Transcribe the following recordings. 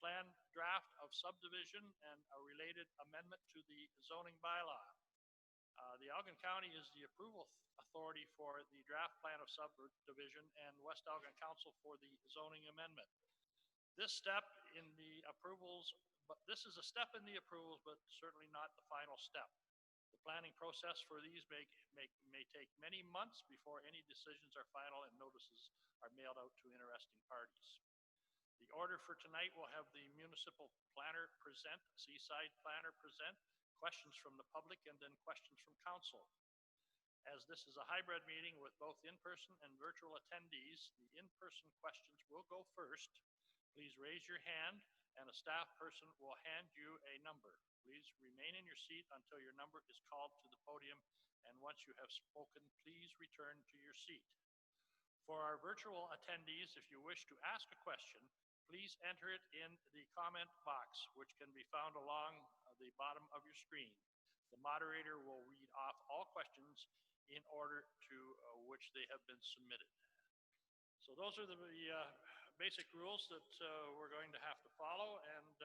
plan draft of subdivision and a related amendment to the zoning bylaw. The Elgin County is the approval authority for the draft plan of subdivision and West Elgin Council for the zoning amendment. This step in the approvals, but this is a step in the approvals, but certainly not the final step. The planning process for these may take many months before any decisions are final and notices are mailed out to interesting parties. The order for tonight will have the municipal planner present, Seaside planner present, questions from the public, and then questions from council. As this is a hybrid meeting with both in-person and virtual attendees, the in-person questions will go first. Please raise your hand and a staff person will hand you a number. Please remain in your seat until your number is called to the podium, and once you have spoken, please return to your seat. For our virtual attendees, if you wish to ask a question, please enter it in the comment box, which can be found along the bottom of your screen. The moderator will read off all questions in order to which they have been submitted. So those are the basic rules that we're going to have to follow, and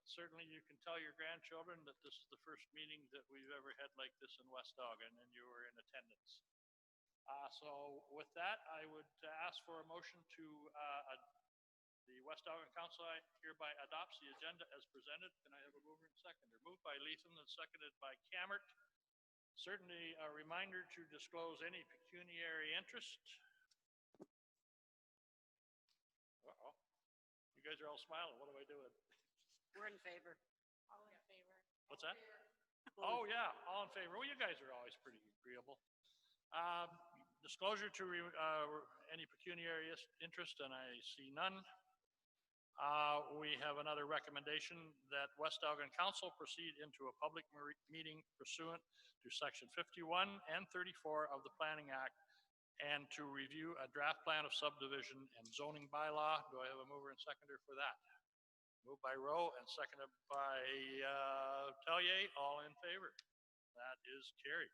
certainly you can tell your grandchildren that this is the first meeting that we've ever had like this in West Elgin, and you were in attendance. So with that, I would ask for a motion to the West Elgin Council hereby adopts the agenda as presented. Can I have a mover and seconder? Moved by Leatham and seconded by Cammert. Certainly a reminder to disclose any pecuniary interest. Uh-oh. You guys are all smiling. What am I doing? We're in favor. All in favor. What's that? Oh, yeah, all in favor. Well, you guys are always pretty agreeable. Disclosure to any pecuniary interest, and I see none. We have another recommendation that West Elgin Council proceed into a public meeting pursuant to Section 51 and 34 of the Planning Act and to review a draft plan of subdivision and zoning bylaw. Do I have a mover and seconder for that? Moved by Rowe and seconded by Tellier. All in favor? That is carried.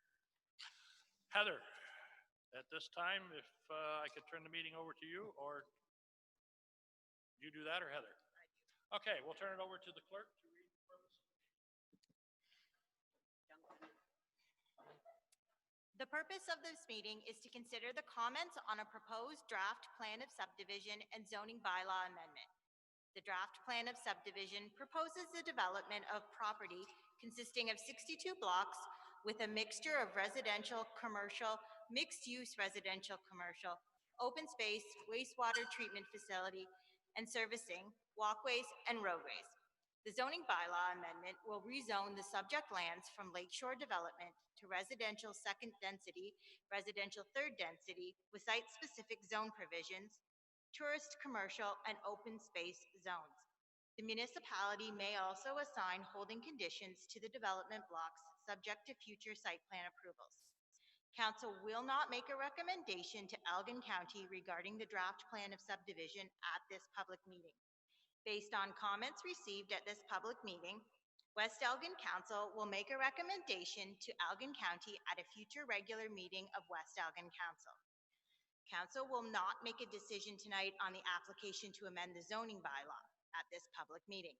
Heather, at this time, if I could turn the meeting over to you, or you do that, or Heather? Okay, we'll turn it over to the clerk to read the purpose. The purpose of this meeting is to consider the comments on a proposed draft plan of subdivision and zoning bylaw amendment. The draft plan of subdivision proposes the development of property consisting of 62 blocks with a mixture of residential, commercial, mixed-use residential, commercial, open space, wastewater treatment facility, and servicing walkways and roadways. The zoning bylaw amendment will rezone the subject lands from lakeshore development to residential second density, residential third density with site-specific zone provisions, tourist, commercial, and open space zones. The municipality may also assign holding conditions to the development blocks subject to future site plan approvals. Council will not make a recommendation to Elgin County regarding the draft plan of subdivision at this public meeting. Based on comments received at this public meeting, West Elgin Council will make a recommendation to Elgin County at a future regular meeting of West Elgin Council. Council will not make a decision tonight on the application to amend the zoning bylaw at this public meeting.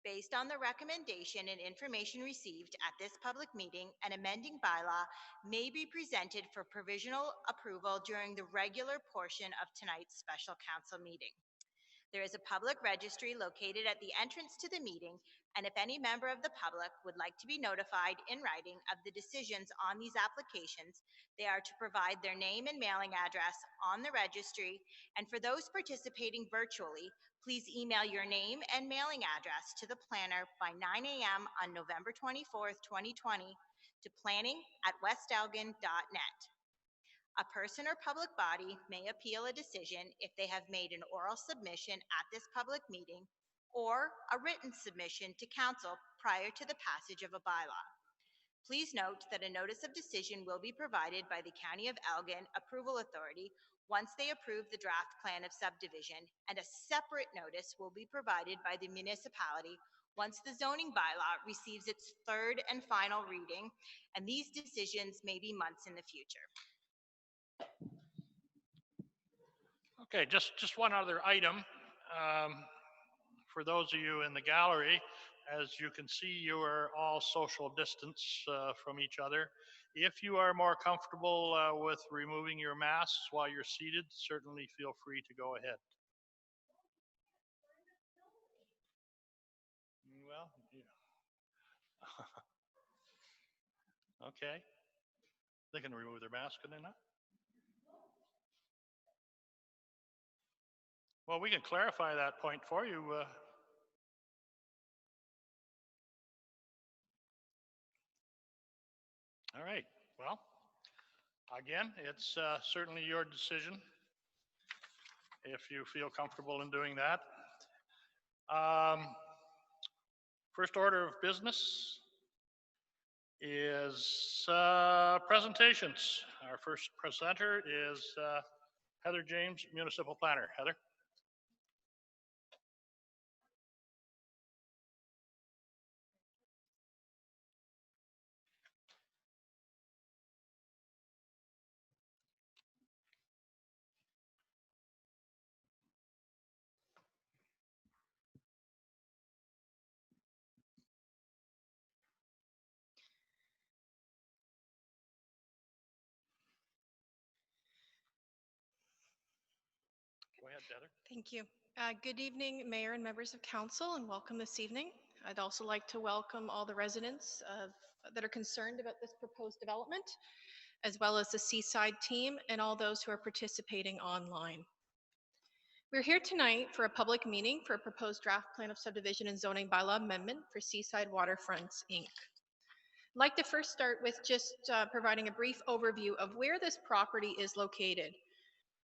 Based on the recommendation and information received at this public meeting, an amending bylaw may be presented for provisional approval during the regular portion of tonight's special council meeting. There is a public registry located at the entrance to the meeting, and if any member of the public would like to be notified in writing of the decisions on these applications, they are to provide their name and mailing address on the registry, and for those participating virtually, please email your name and mailing address to the planner by 9 a.m. on November 24th, 2020 to planning@westelgin.net. A person or public body may appeal a decision if they have made an oral submission at this public meeting or a written submission to council prior to the passage of a bylaw. Please note that a notice of decision will be provided by the County of Elgin Approval Authority once they approve the draft plan of subdivision, and a separate notice will be provided by the municipality once the zoning bylaw receives its third and final reading, and these decisions may be months in the future. Okay, just one other item for those of you in the gallery, as you can see, you are all social distance from each other. If you are more comfortable with removing your masks while you're seated, certainly feel free to go ahead. Well, yeah. Okay. They can remove their mask, can they not? Well, we can clarify that point for you. All right. Well, again, it's certainly your decision if you feel comfortable in doing that. First order of business is presentations. Our first presenter is Heather James, Municipal Planner. Heather. Go ahead, Heather. Thank you. Good evening, Mayor and members of Council, and welcome this evening. I'd also like to welcome all the residents that are concerned about this proposed development, as well as the Seaside team and all those who are participating online. We're here tonight for a public meeting for a proposed draft plan of subdivision and zoning bylaw amendment for Seaside Waterfronts, Inc. I'd like to first start with just providing a brief overview of where this property is located.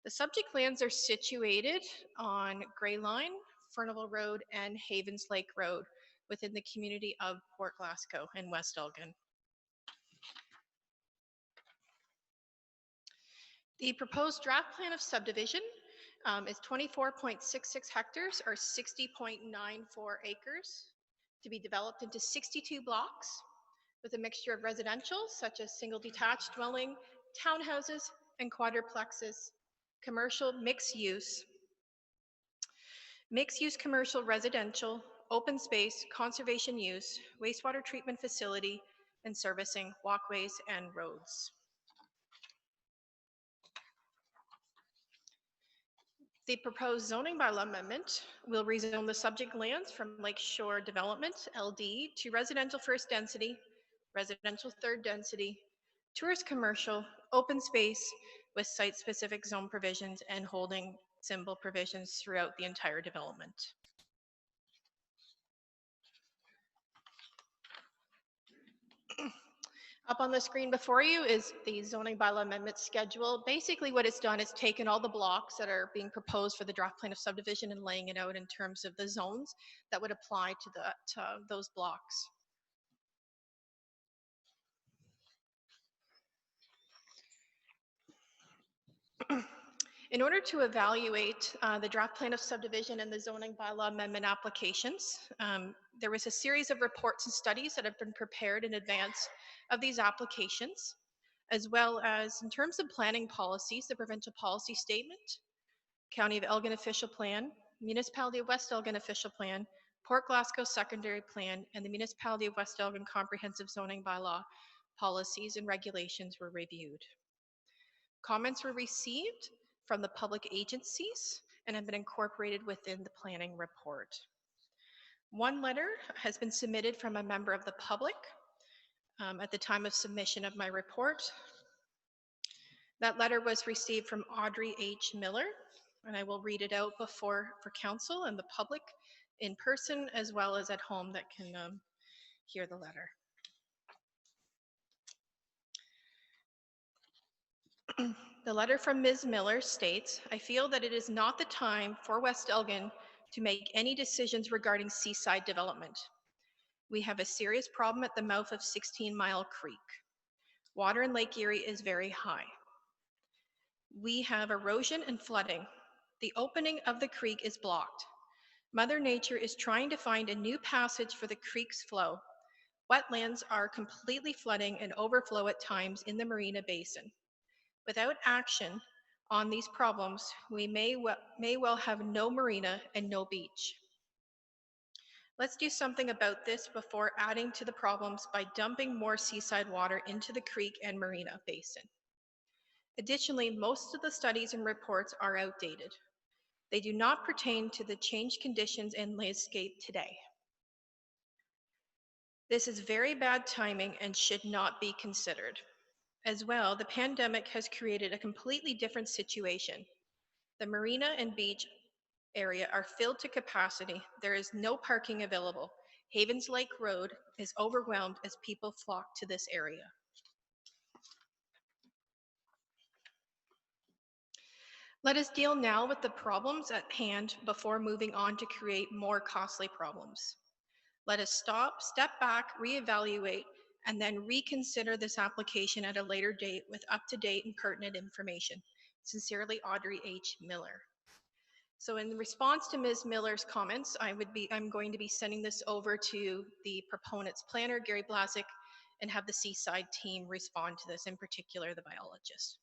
The subject lands are situated on Grey Line, Furnival Road, and Havens Lake Road within the community of Port Glasgow in West Elgin. The proposed draft plan of subdivision is 24.66 hectares or 60.94 acres to be developed into 62 blocks with a mixture of residential such as single detached dwelling, townhouses, and quadruplexes, commercial mixed use commercial residential, open space, conservation use, wastewater treatment facility, and servicing walkways and roads. The proposed zoning bylaw amendment will rezone the subject lands from Lakeshore Development, LD, to residential first density, residential third density, tourist commercial, open space with site-specific zone provisions and holding symbol provisions throughout the entire development. Up on the screen before you is the zoning bylaw amendment schedule. Basically what it's done is taken all the blocks that are being proposed for the draft plan of subdivision and laying it out in terms of the zones that would apply to those blocks. In order to evaluate the draft plan of subdivision and the zoning bylaw amendment applications, there was a series of reports and studies that have been prepared in advance of these applications, as well as in terms of planning policies, the provincial policy statement, County of Elgin official plan, Municipality of West Elgin official plan, Port Glasgow secondary plan, and the Municipality of West Elgin comprehensive zoning bylaw policies and regulations were reviewed. Comments were received from the public agencies and have been incorporated within the planning report. One letter has been submitted from a member of the public at the time of submission of my report. That letter was received from Audrey H. Miller, and I will read it out for council and the public in person as well as at home that can hear the letter. The letter from Ms. Miller states, I feel that it is not the time for West Elgin to make any decisions regarding Seaside development. We have a serious problem at the mouth of 16 Mile Creek. Water in Lake Erie is very high. We have erosion and flooding. The opening of the creek is blocked. Mother Nature is trying to find a new passage for the creek's flow. Wetlands are completely flooding and overflow at times in the Marina Basin. Without action on these problems, we may well have no marina and no beach. Let's do something about this before adding to the problems by dumping more seaside water into the creek and marina basin. Additionally, most of the studies and reports are outdated. They do not pertain to the changed conditions and landscape today. This is very bad timing and should not be considered. As well, the pandemic has created a completely different situation. The marina and beach area are filled to capacity. There is no parking available. Havens Lake Road is overwhelmed as people flock to this area. Let us deal now with the problems at hand before moving on to create more costly problems. Let us step back, reevaluate, and then reconsider this application at a later date with up-to-date and pertinent information. Sincerely, Audrey H. Miller. So in response to Ms. Miller's comments, I'm going to be sending this over to the proponent's planner, Gary Blazek, and have the Seaside team respond to this, in particular, the biologist.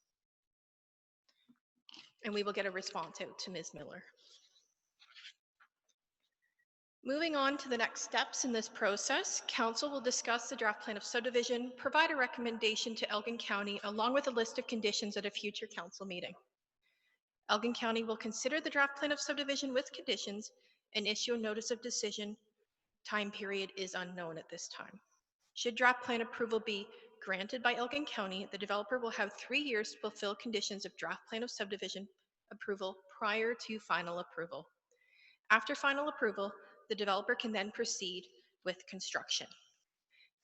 And we will get a response out to Ms. Miller. Moving on to the next steps in this process, Council will discuss the draft plan of subdivision, provide a recommendation to Elgin County, along with a list of conditions at a future Council meeting. Elgin County will consider the draft plan of subdivision with conditions and issue a notice of decision. Time period is unknown at this time. Should draft plan approval be granted by Elgin County, the developer will have 3 years to fulfill conditions of draft plan of subdivision approval prior to final approval. After final approval, the developer can then proceed with construction.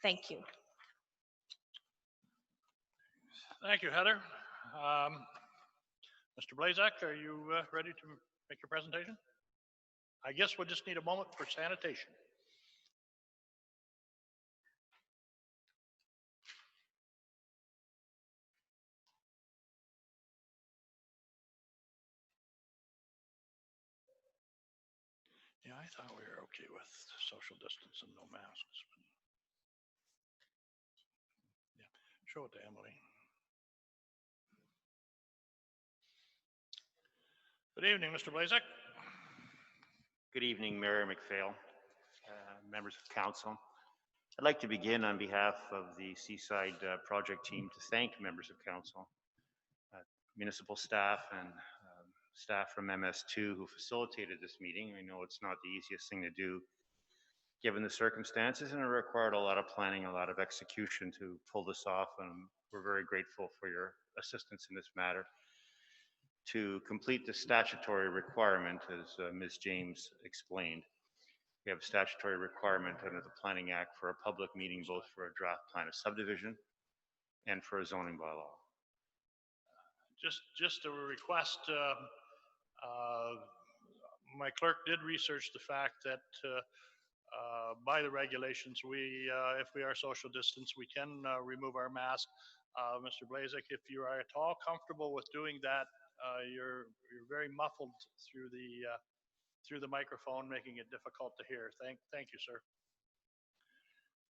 Thank you. Thank you, Heather. Mr. Blazek, are you ready to make your presentation? I guess we'll just need a moment for sanitation. Yeah, I thought we were okay with social distance and no masks. Yeah, show it to Emily. Good evening, Mr. Blazek. Good evening, Mayor McPhail, members of council. I'd like to begin on behalf of the Seaside project team to thank members of council, municipal staff, and staff from MS2 who facilitated this meeting. I know it's not the easiest thing to do given the circumstances, and it required a lot of planning, a lot of execution to pull this off, and we're very grateful for your assistance in this matter. To complete the statutory requirement, as Ms. James explained, we have a statutory requirement under the Planning Act for a public meeting, both for a draft plan of subdivision and for a zoning bylaw. Just a request, my clerk did research the fact that by the regulations, if we are social distance, we can remove our mask. Mr. Blazek, if you are at all comfortable with doing that, you're very muffled through the microphone, making it difficult to hear. Thank you, sir.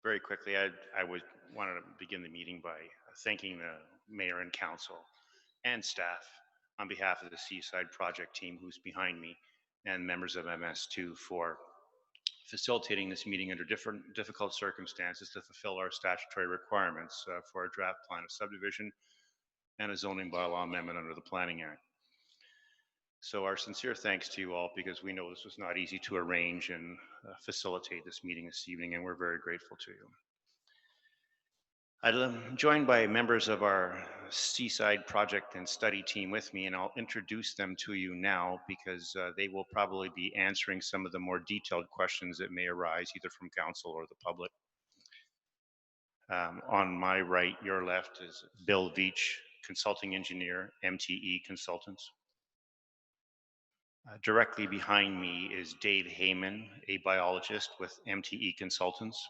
Very quickly, I wanted to begin the meeting by thanking the mayor and council and staff on behalf of the Seaside project team who's behind me and members of MS2 for facilitating this meeting under difficult circumstances to fulfill our statutory requirements for a draft plan of subdivision and a zoning bylaw amendment under the Planning Act. So our sincere thanks to you all, because we know this was not easy to arrange and facilitate this meeting this evening, and we're very grateful to you. I'm joined by members of our Seaside project and study team with me, and I'll introduce them to you now because they will probably be answering some of the more detailed questions that may arise either from council or the public. On my right, your left, is Bill Veach, consulting engineer, MTE Consultants. Directly behind me is Dave Heyman, a biologist with MTE Consultants.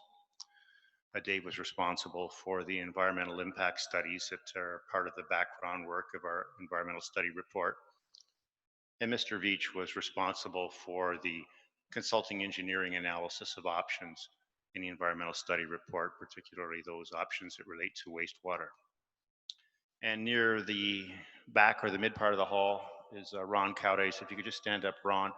Dave was responsible for the environmental impact studies that are part of the background work of our environmental study report. And Mr. Veach was responsible for the consulting engineering analysis of options in the environmental study report, particularly those options that relate to wastewater. And near the back or the mid part of the hall is Ron Cowday. So if you could just stand up, Ron.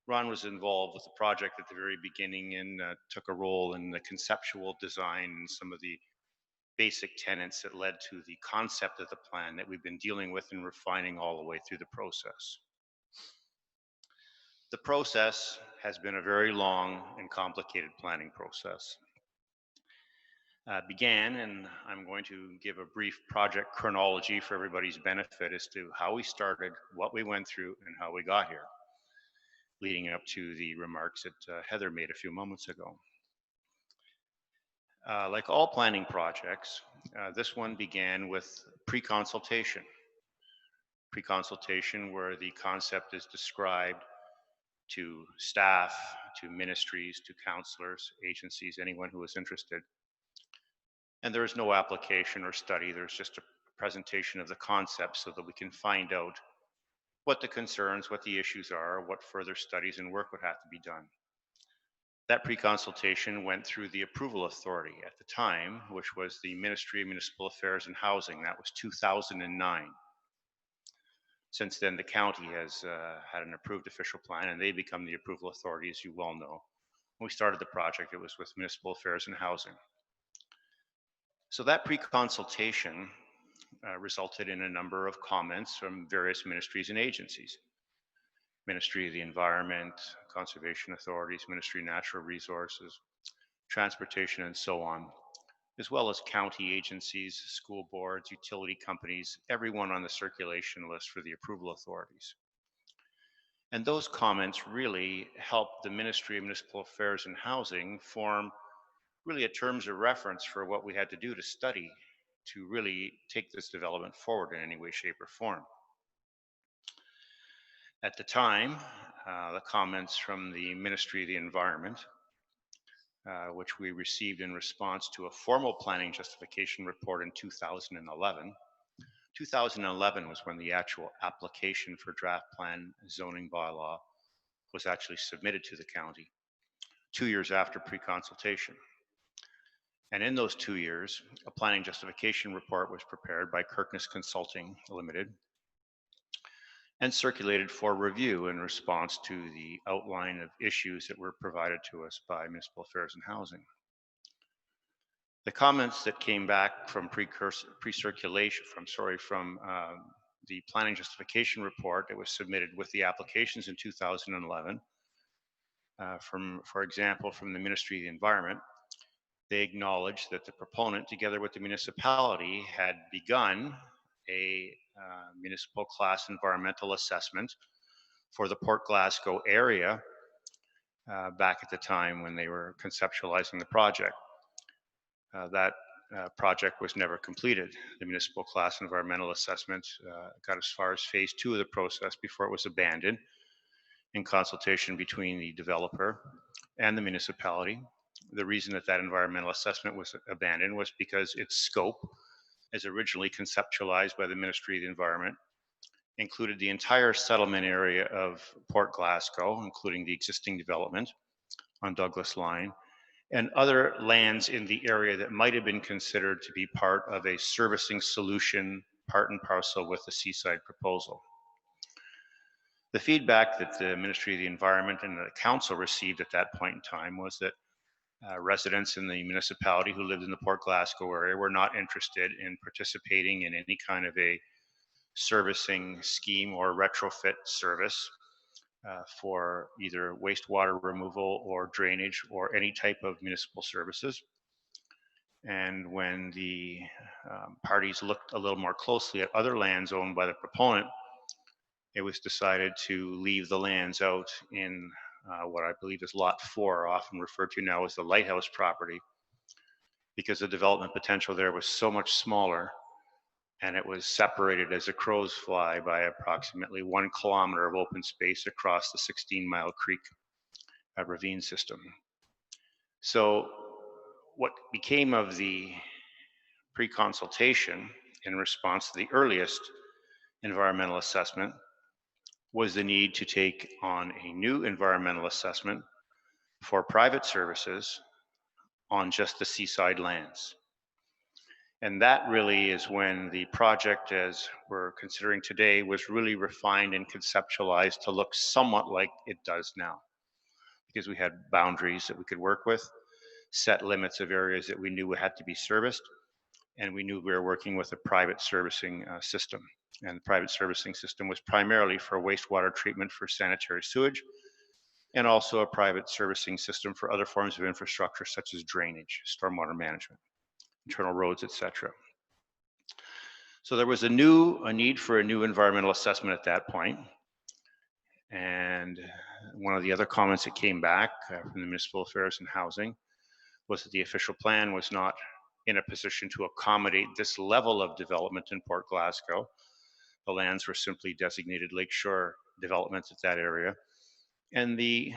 Ron was involved with the project at the very beginning and took a role in the conceptual design and some of the basic tenets that led to the concept of the plan that we've been dealing with and refining all the way through the process. The process has been a very long and complicated planning process. Began, and I'm going to give a brief project chronology for everybody's benefit as to how we started, what we went through, and how we got here, leading up to the remarks that Heather made a few moments ago. Like all planning projects, this one began with pre-consultation. Pre-consultation where the concept is described to staff, to ministries, to counselors, agencies, anyone who is interested. And there is no application or study, there's just a presentation of the concept so that we can find out what the concerns, what the issues are, what further studies and work would have to be done. That pre-consultation went through the approval authority at the time, which was the Ministry of Municipal Affairs and Housing. That was 2009. Since then, the county has had an approved official plan, and they become the approval authority, as you well know. When we started the project, it was with Municipal Affairs and Housing. So that pre-consultation resulted in a number of comments from various ministries and agencies. Ministry of the Environment, Conservation Authorities, Ministry of Natural Resources, Transportation, and so on, as well as county agencies, school boards, utility companies, everyone on the circulation list for the approval authorities. And those comments really helped the Ministry of Municipal Affairs and Housing form really a terms of reference for what we had to do to study to really take this development forward in any way, shape, or form. At the time, the comments from the Ministry of the Environment, which we received in response to a formal planning justification report in 2011. 2011 was when the actual application for draft plan zoning bylaw was actually submitted to the county, 2 years after pre-consultation. And in those 2 years, a planning justification report was prepared by Kirkness Consulting Limited and circulated for review in response to the outline of issues that were provided to us by Municipal Affairs and Housing. The comments that came back from pre-circulation, from the planning justification report that was submitted with the applications in 2011, for example, from the Ministry of the Environment, they acknowledged that the proponent, together with the municipality, had begun a municipal class environmental assessment for the Port Glasgow area back at the time when they were conceptualizing the project. That project was never completed. The municipal class environmental assessment got as far as phase 2 of the process before it was abandoned in consultation between the developer and the municipality. The reason that that environmental assessment was abandoned was because its scope, as originally conceptualized by the Ministry of the Environment, included the entire settlement area of Port Glasgow, including the existing development on Douglas Line, and other lands in the area that might have been considered to be part of a servicing solution, part and parcel with the Seaside proposal. The feedback that the Ministry of the Environment and the Council received at that point in time was that residents in the municipality who lived in the Port Glasgow area were not interested in participating in any kind of a servicing scheme or retrofit service for either wastewater removal or drainage or any type of municipal services. And when the parties looked a little more closely at other lands owned by the proponent, it was decided to leave the lands out in what I believe is Lot 4, often referred to now as the Lighthouse property, because the development potential there was so much smaller and it was separated as the crows fly by approximately 1 kilometer of open space across the 16-mile creek ravine system. So what became of the pre-consultation in response to the earliest environmental assessment was the need to take on a new environmental assessment for private services on just the Seaside lands. And that really is when the project, as we're considering today, was really refined and conceptualized to look somewhat like it does now. Because we had boundaries that we could work with, set limits of areas that we knew had to be serviced, and we knew we were working with a private servicing system. And the private servicing system was primarily for wastewater treatment for sanitary sewage, and also a private servicing system for other forms of infrastructure such as drainage, stormwater management, internal roads, etc. So there was a need for a new environmental assessment at that point. And one of the other comments that came back from the Municipal Affairs and Housing was that the official plan was not in a position to accommodate this level of development in Port Glasgow. The lands were simply designated lakeshore developments at that area. And the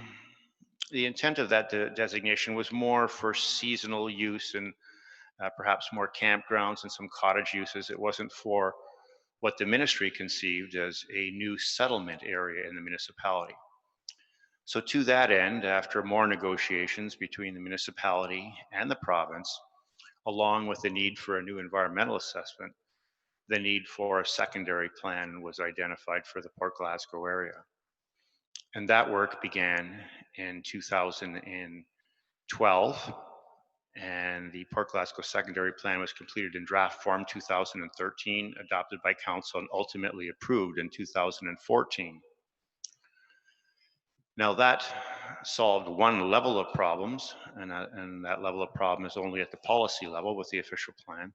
intent of that designation was more for seasonal use and perhaps more campgrounds and some cottage uses. It wasn't for what the ministry conceived as a new settlement area in the municipality. So to that end, after more negotiations between the municipality and the province, along with the need for a new environmental assessment, the need for a secondary plan was identified for the Port Glasgow area. And that work began in 2012, and the Port Glasgow secondary plan was completed in draft form 2013, adopted by council, and ultimately approved in 2014. Now that solved one level of problems, and that level of problem is only at the policy level with the official plan.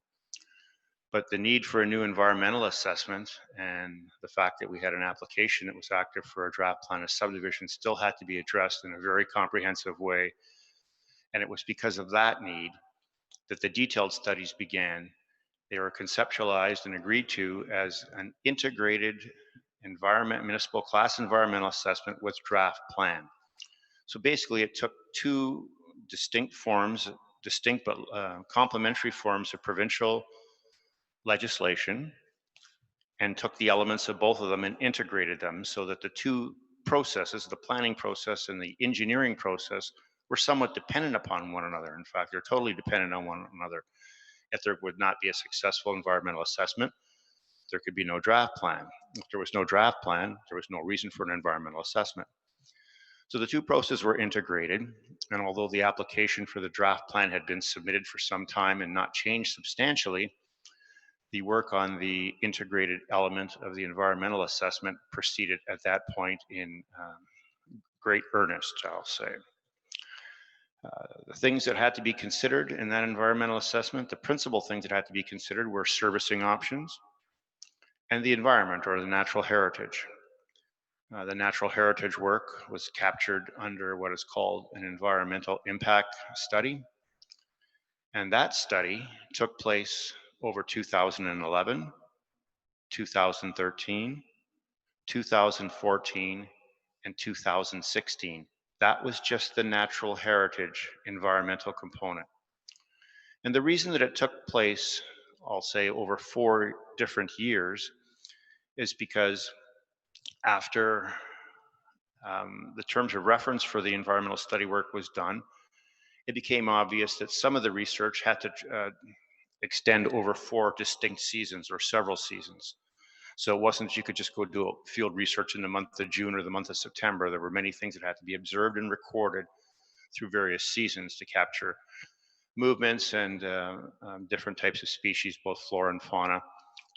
But the need for a new environmental assessment and the fact that we had an application that was active for a draft plan of subdivision still had to be addressed in a very comprehensive way. And it was because of that need that the detailed studies began. They were conceptualized and agreed to as an integrated municipal class environmental assessment with draft plan. So basically it took two distinct but complementary forms of provincial legislation and took the elements of both of them and integrated them so that the two processes, the planning process and the engineering process, were somewhat dependent upon one another. In fact, they're totally dependent on one another. If there would not be a successful environmental assessment, there could be no draft plan. If there was no draft plan, there was no reason for an environmental assessment. So the two processes were integrated, and although the application for the draft plan had been submitted for some time and not changed substantially, the work on the integrated element of the environmental assessment proceeded at that point in great earnest, I'll say. The things that had to be considered in that environmental assessment, the principal things that had to be considered were servicing options and the environment or the natural heritage. The natural heritage work was captured under what is called an environmental impact study. And that study took place over 2011, 2013, 2014, and 2016. That was just the natural heritage environmental component. And the reason that it took place, I'll say, over 4 different years is because after the terms of reference for the environmental study work was done, it became obvious that some of the research had to extend over 4 distinct seasons or several seasons. So it wasn't that you could just go do field research in the month of June or the month of September. There were many things that had to be observed and recorded through various seasons to capture movements and different types of species, both flora and fauna,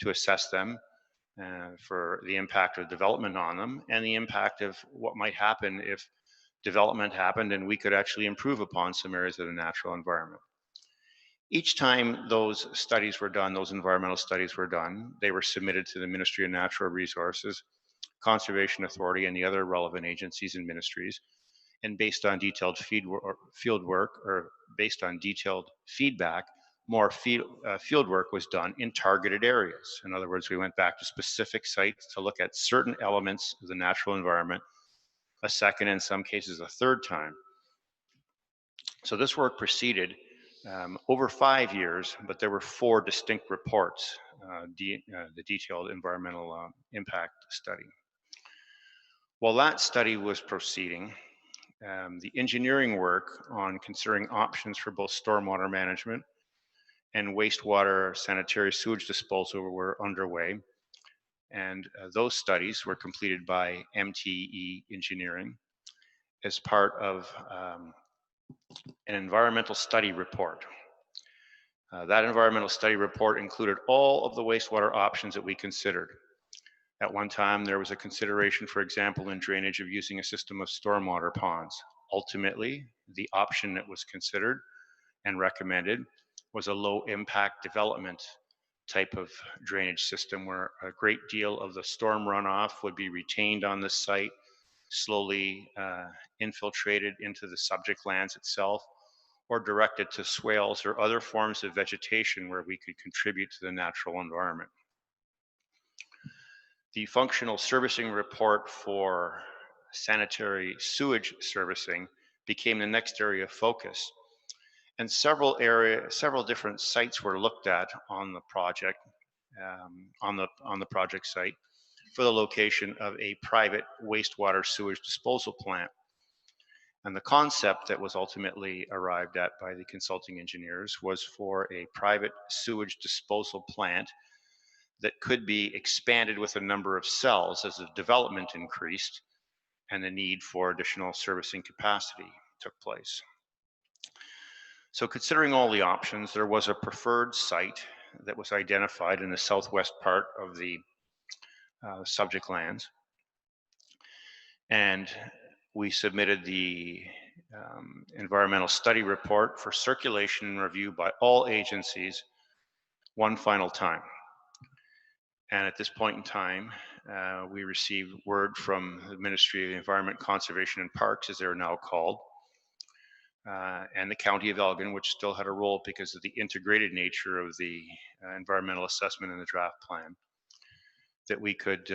to assess them for the impact of development on them and the impact of what might happen if development happened and we could actually improve upon some areas of the natural environment. Each time those studies were done, those environmental studies were done, they were submitted to the Ministry of Natural Resources, Conservation Authority, and the other relevant agencies and ministries. And based on detailed field work, or based on detailed feedback, more field work was done in targeted areas. In other words, we went back to specific sites to look at certain elements of the natural environment, a second, in some cases, a third time. So this work proceeded over 5 years, but there were 4 distinct reports, the detailed environmental impact study. While that study was proceeding, the engineering work on considering options for both stormwater management and wastewater sanitary sewage disposal were underway. And those studies were completed by MTE Engineering as part of an environmental study report. That environmental study report included all of the wastewater options that we considered. At one time, there was a consideration, for example, in drainage of using a system of stormwater ponds. Ultimately, the option that was considered and recommended was a low impact development type of drainage system where a great deal of the storm runoff would be retained on the site, slowly infiltrated into the subject lands itself, or directed to swales or other forms of vegetation where we could contribute to the natural environment. The functional servicing report for sanitary sewage servicing became the next area of focus. And several different sites were looked at on the project, on the project site for the location of a private wastewater sewage disposal plant. And the concept that was ultimately arrived at by the consulting engineers was for a private sewage disposal plant that could be expanded with a number of cells as the development increased and the need for additional servicing capacity took place. So considering all the options, there was a preferred site that was identified in the southwest part of the subject lands. And we submitted the environmental study report for circulation and review by all agencies one final time. And at this point in time, we received word from the Ministry of the Environment, Conservation and Parks, as they're now called, and the County of Elgin, which still had a role because of the integrated nature of the environmental assessment in the draft plan, that we could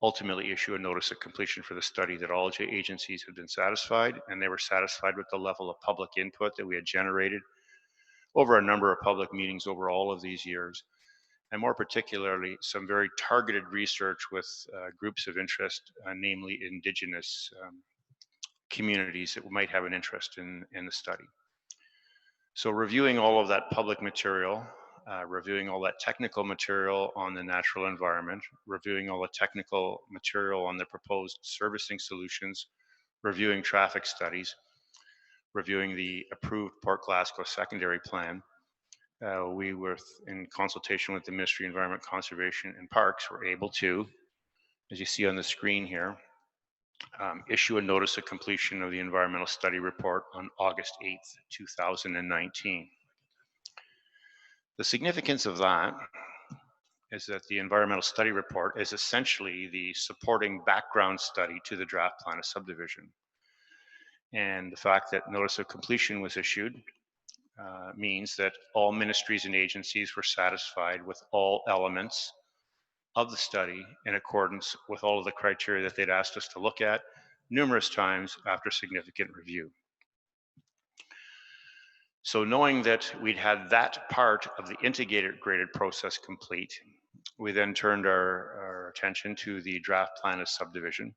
ultimately issue a notice of completion for the study, that all agencies had been satisfied, and they were satisfied with the level of public input that we had generated over a number of public meetings over all of these years, and more particularly, some very targeted research with groups of interest, namely Indigenous communities that might have an interest in the study. So reviewing all of that public material, reviewing all that technical material on the natural environment, reviewing all the technical material on the proposed servicing solutions, reviewing traffic studies, reviewing the approved Port Glasgow secondary plan, we were in consultation with the Ministry of Environment, Conservation and Parks, were able to, as you see on the screen here, issue a notice of completion of the environmental study report on August 8th, 2019. The significance of that is that the environmental study report is essentially the supporting background study to the draft plan of subdivision. And the fact that notice of completion was issued means that all ministries and agencies were satisfied with all elements of the study in accordance with all of the criteria that they'd asked us to look at numerous times after significant review. So knowing that we'd had that part of the integrated process complete, we then turned our attention to the draft plan of subdivision,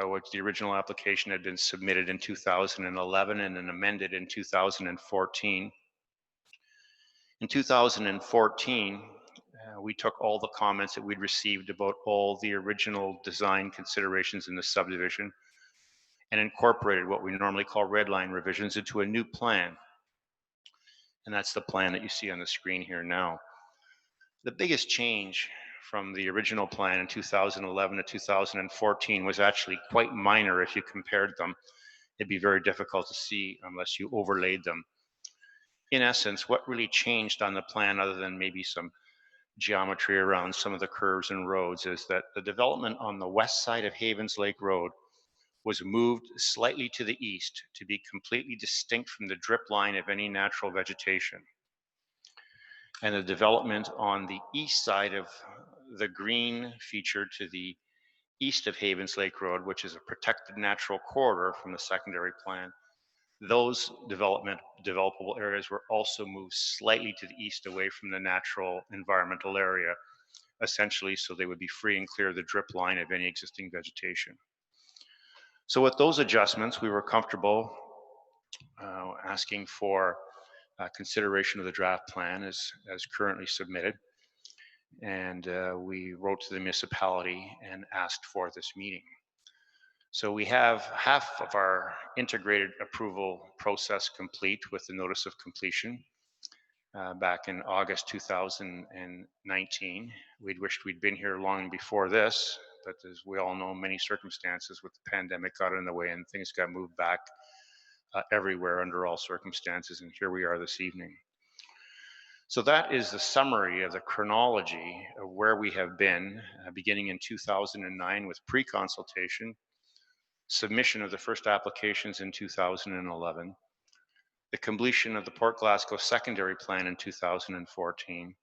which the original application had been submitted in 2011 and then amended in 2014. In 2014, we took all the comments that we'd received about all the original design considerations in the subdivision and incorporated what we normally call red line revisions into a new plan. And that's the plan that you see on the screen here now. The biggest change from the original plan in 2011 to 2014 was actually quite minor if you compared them. It'd be very difficult to see unless you overlaid them. In essence, what really changed on the plan, other than maybe some geometry around some of the curves and roads, is that the development on the west side of Havens Lake Road was moved slightly to the east to be completely distinct from the drip line of any natural vegetation. And the development on the east side of the green feature to the east of Havens Lake Road, which is a protected natural corridor from the secondary plan, those developable areas were also moved slightly to the east away from the natural environmental area, essentially so they would be free and clear of the drip line of any existing vegetation. So with those adjustments, we were comfortable asking for consideration of the draft plan as currently submitted. And we wrote to the municipality and asked for this meeting. So we have half of our integrated approval process complete with the notice of completion back in August 2019. We'd wished we'd been here long before this, but as we all know, many circumstances with the pandemic got in the way and things got moved back everywhere under all circumstances, and here we are this evening. So that is the summary of the chronology of where we have been, beginning in 2009 with pre-consultation, submission of the first applications in 2011, the completion of the Port Glasgow secondary plan in 2014,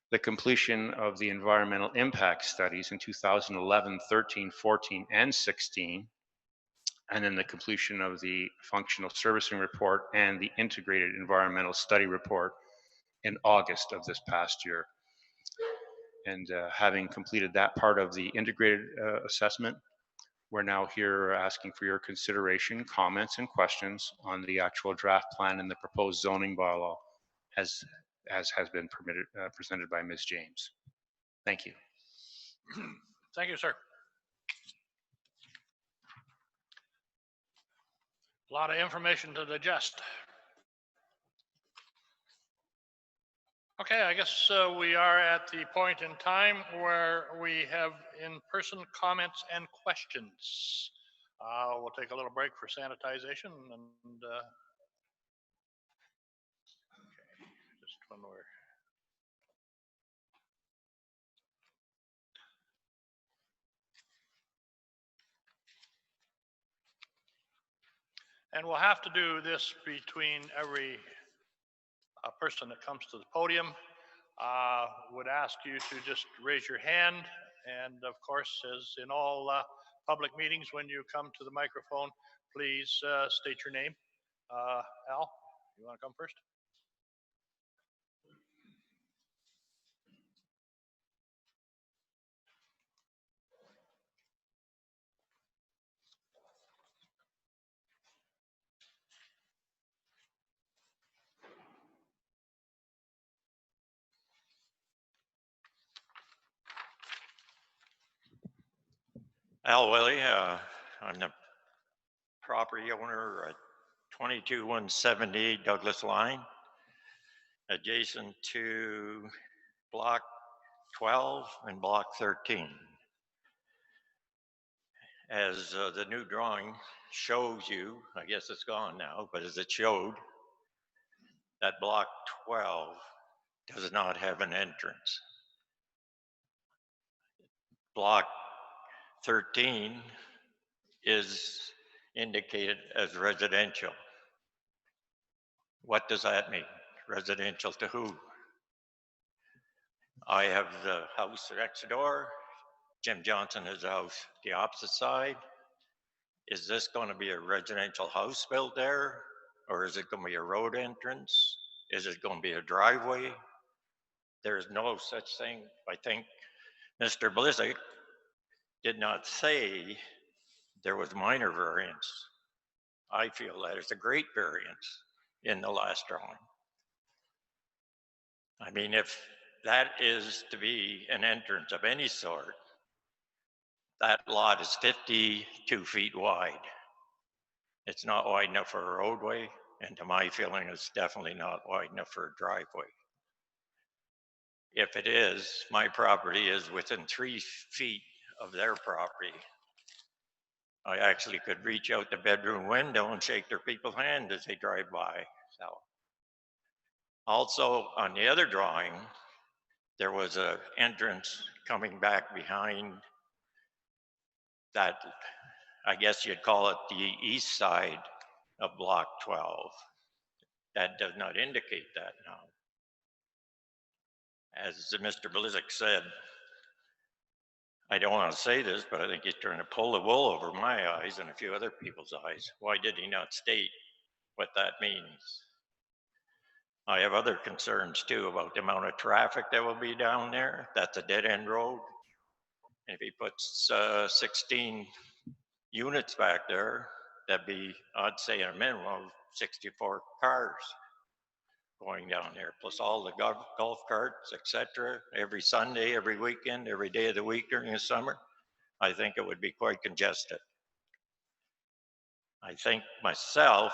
the completion of the environmental impact studies in 2011, 13, 14, and 16, and then the completion of the functional servicing report and the integrated environmental study report in August of this past year. And having completed that part of the integrated assessment, we're now here asking for your consideration, comments, and questions on the actual draft plan and the proposed zoning bylaw as has been presented by Ms. James. Thank you. Thank you, sir. A lot of information to digest. Okay, I guess we are at the point in time where we have in-person comments and questions. We'll take a little break for sanitization and okay, just one more. And we'll have to do this between every person that comes to the podium. Would ask you to just raise your hand. And of course, as in all public meetings, when you come to the microphone, please state your name. Al, you want to come first? Al Willie, I'm the property owner at 22170 Douglas Line, adjacent to Block 12 and Block 13. As the new drawing shows you, I guess it's gone now, but as it showed, that Block 12 does not have an entrance. Block 13 is indicated as residential. What does that mean? Residential to who? I have the house next door. Jim Johnson has a house the opposite side. Is this going to be a residential house built there? Or is it going to be a road entrance? Is it going to be a driveway? There's no such thing. I think Mr. Blizek did not say there was minor variance. I feel that it's a great variance in the last drawing. I mean, if that is to be an entrance of any sort, that lot is 52 feet wide. It's not wide enough for a roadway, and to my feeling, it's definitely not wide enough for a driveway. If it is, my property is within 3 feet of their property. I actually could reach out the bedroom window and shake their people's hand as they drive by. So, also on the other drawing, there was an entrance coming back behind that, I guess you'd call it the east side of Block 12. That does not indicate that now. As Mr. Blizek said, I don't want to say this, but I think he's trying to pull the wool over my eyes and a few other people's eyes. Why did he not state what that means? I have other concerns too about the amount of traffic that will be down there. That's a dead end road. And if he puts 16 units back there, that'd be, I'd say, a minimum of 64 cars. going down there, plus all the golf carts, etc. Every Sunday, every weekend, every day of the week during the summer. I think it would be quite congested. I think myself,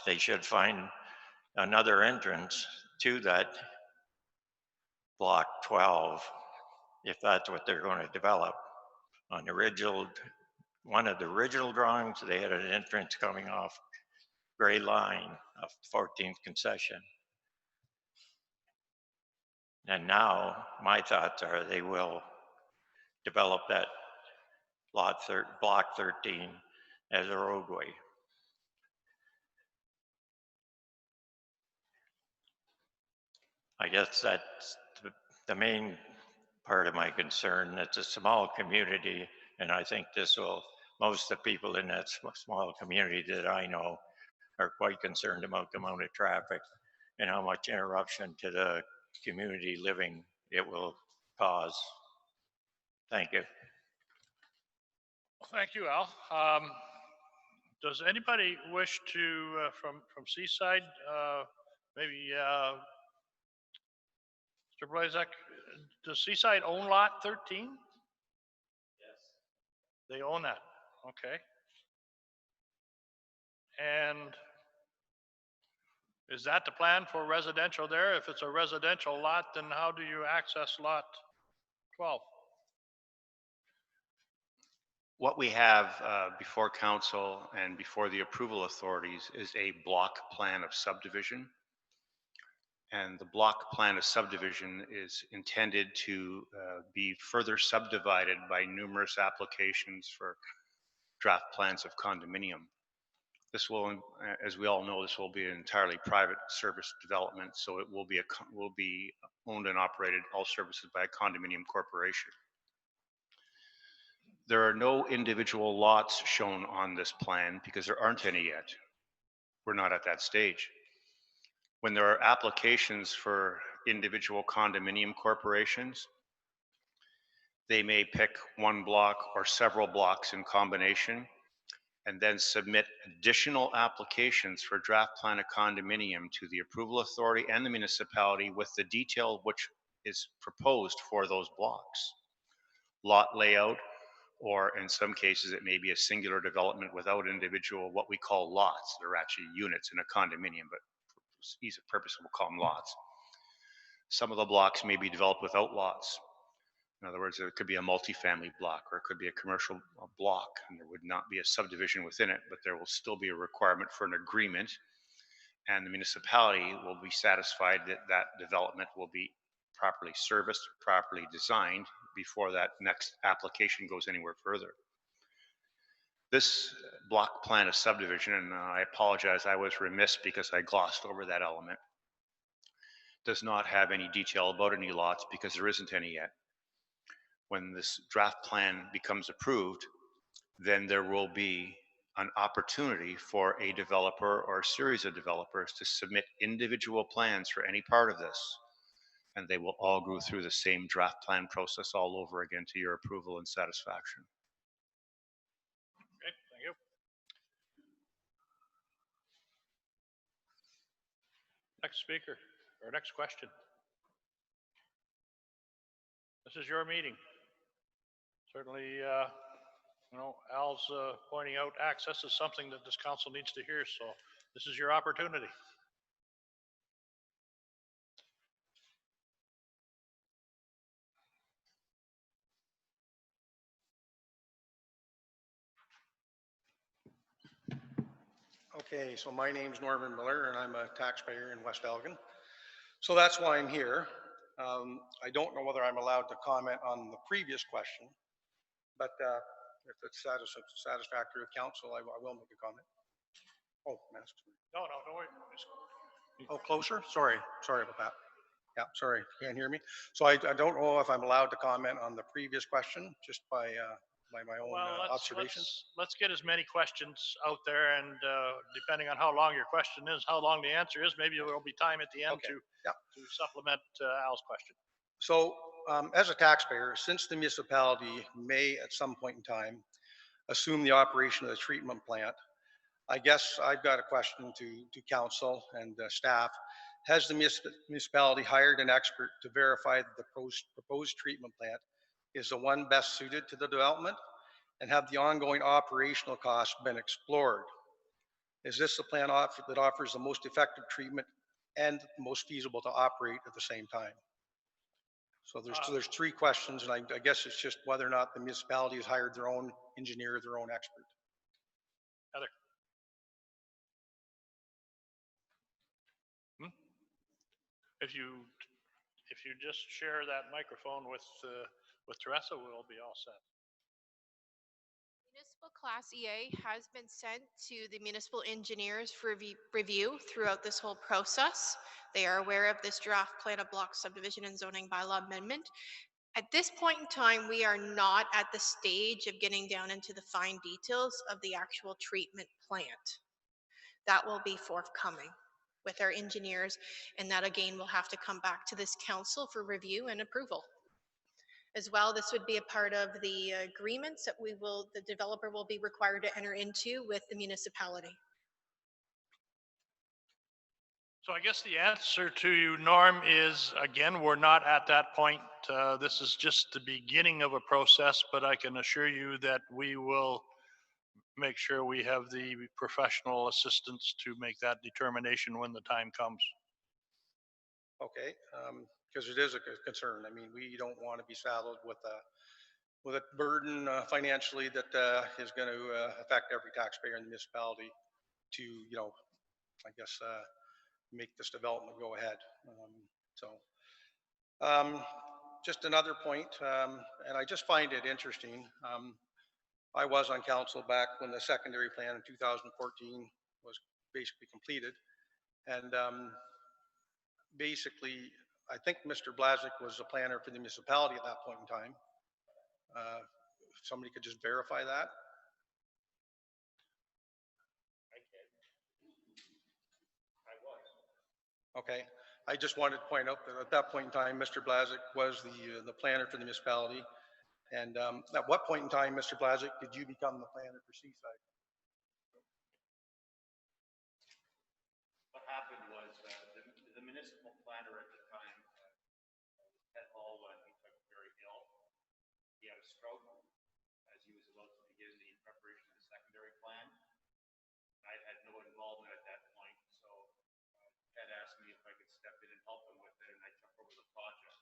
they should find another entrance to that block 12, if that's what they're going to develop. On the original, one of the original drawings, they had an entrance coming off Gray Line of 14th concession. And now my thoughts are they will develop that block 13 as a roadway. I guess that's the main part of my concern. It's a small community, and I think this will, most of the people in that small community that I know are quite concerned about the amount of traffic and how much interruption to the community living it will cause. Thank you. Well, thank you, Al. Does anybody wish to, from Seaside, maybe Mr. Blazek, does Seaside own lot 13? Yes. They own that, okay. And is that the plan for residential there? If it's a residential lot, then how do you access lot 12? What we have before council and before the approval authorities is a block plan of subdivision. And the block plan of subdivision is intended to be further subdivided by numerous applications for draft plans of condominium. This will, as we all know, this will be an entirely private service development, so it will be owned and operated, all services, by a condominium corporation. There are no individual lots shown on this plan because there aren't any yet. We're not at that stage. When there are applications for individual condominium corporations, they may pick one block or several blocks in combination and then submit additional applications for draft plan of condominium to the approval authority and the municipality with the detail which is proposed for those blocks. Lot layout, or in some cases it may be a singular development without individual, what we call lots. They're actually units in a condominium, but for ease of purpose we'll call them lots. Some of the blocks may be developed without lots. In other words, there could be a multifamily block, or it could be a commercial block, and there would not be a subdivision within it, but there will still be a requirement for an agreement, and the municipality will be satisfied that that development will be properly serviced, properly designed before that next application goes anywhere further. This block plan of subdivision, and I apologize, I was remiss because I glossed over that element, does not have any detail about any lots because there isn't any yet. When this draft plan becomes approved, then there will be an opportunity for a developer or a series of developers to submit individual plans for any part of this. And they will all go through the same draft plan process all over again to your approval and satisfaction. Okay, thank you. Next speaker, or next question. This is your meeting. Certainly, Al's pointing out access is something that this council needs to hear, so this is your opportunity. Okay, so my name's Norman Miller and I'm a taxpayer in West Elgin. So that's why I'm here. I don't know whether I'm allowed to comment on the previous question, but if it's satisfactory of council, I will make a comment. Oh, mask. No, don't worry. Oh, closer? Sorry about that. Yeah, sorry, you can't hear me. So I don't know if I'm allowed to comment on the previous question just by my own observations. Let's get as many questions out there, and depending on how long your question is, how long the answer is, maybe there will be time at the end to supplement Al's question. So as a taxpayer, since the municipality may at some point in time assume the operation of the treatment plant, I guess I've got a question to council and staff. has the municipality hired an expert to verify that the proposed treatment plant is the one best suited to the development? And have the ongoing operational costs been explored? Is this the plan that offers the most effective treatment and most feasible to operate at the same time? So there's three questions, and I guess it's just whether or not the municipality has hired their own engineer, their own expert. Heather. If you just share that microphone with Teresa, we'll be all set. Municipal Class EA has been sent to the municipal engineers for review throughout this whole process. They are aware of this draft plan of block subdivision and zoning bylaw amendment. At this point in time, we are not at the stage of getting down into the fine details of the actual treatment plant. That will be forthcoming with our engineers, and that again will have to come back to this council for review and approval. As well, this would be a part of the agreements that the developer will be required to enter into with the municipality. So I guess the answer to you, Norm, is, again, we're not at that point. This is just the beginning of a process, but I can assure you that we will make sure we have the professional assistance to make that determination when the time comes. Okay, because it is a concern. I mean, we don't want to be saddled with a burden financially that is going to affect every taxpayer in the municipality to, I guess, make this development go ahead. Just another point, and I just find it interesting. I was on council back when the secondary plan in 2014 was basically completed. And basically, I think Mr. Blazik was the planner for the municipality at that point in time. If somebody could just verify that. Okay, I just wanted to point out that at that point in time, Mr. Blazik was the planner for the municipality. And at what point in time, Mr. Blazik, did you become the planner for Seaside? What happened was the municipal planner at the time, Ted Hall, when he took very ill, he had a stroke as he was about to begin the preparation of the secondary plan. I had no involvement at that point, so Ted asked me if I could step in and help him with it, and I took over the project.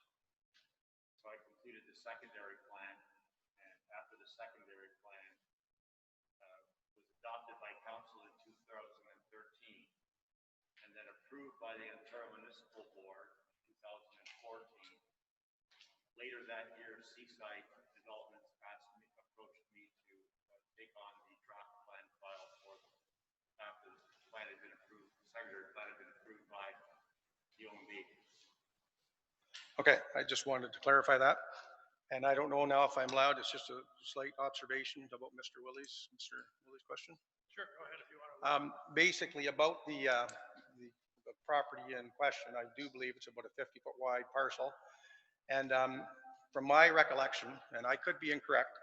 So I completed the secondary plan, and after the secondary plan was adopted by council in 2013, and then approved by the Ontario Municipal Board in 2014. Later that year, Seaside Developments approached me to take on the draft plan file for them after the plan had been approved, the secondary plan had been approved by the OMB. Okay, I just wanted to clarify that. And I don't know now if I'm allowed, it's just a slight observation about Mr. Willie's question. Sure, go ahead if you want to. Basically about the property in question, I do believe it's about a 50-foot wide parcel. And from my recollection, and I could be incorrect,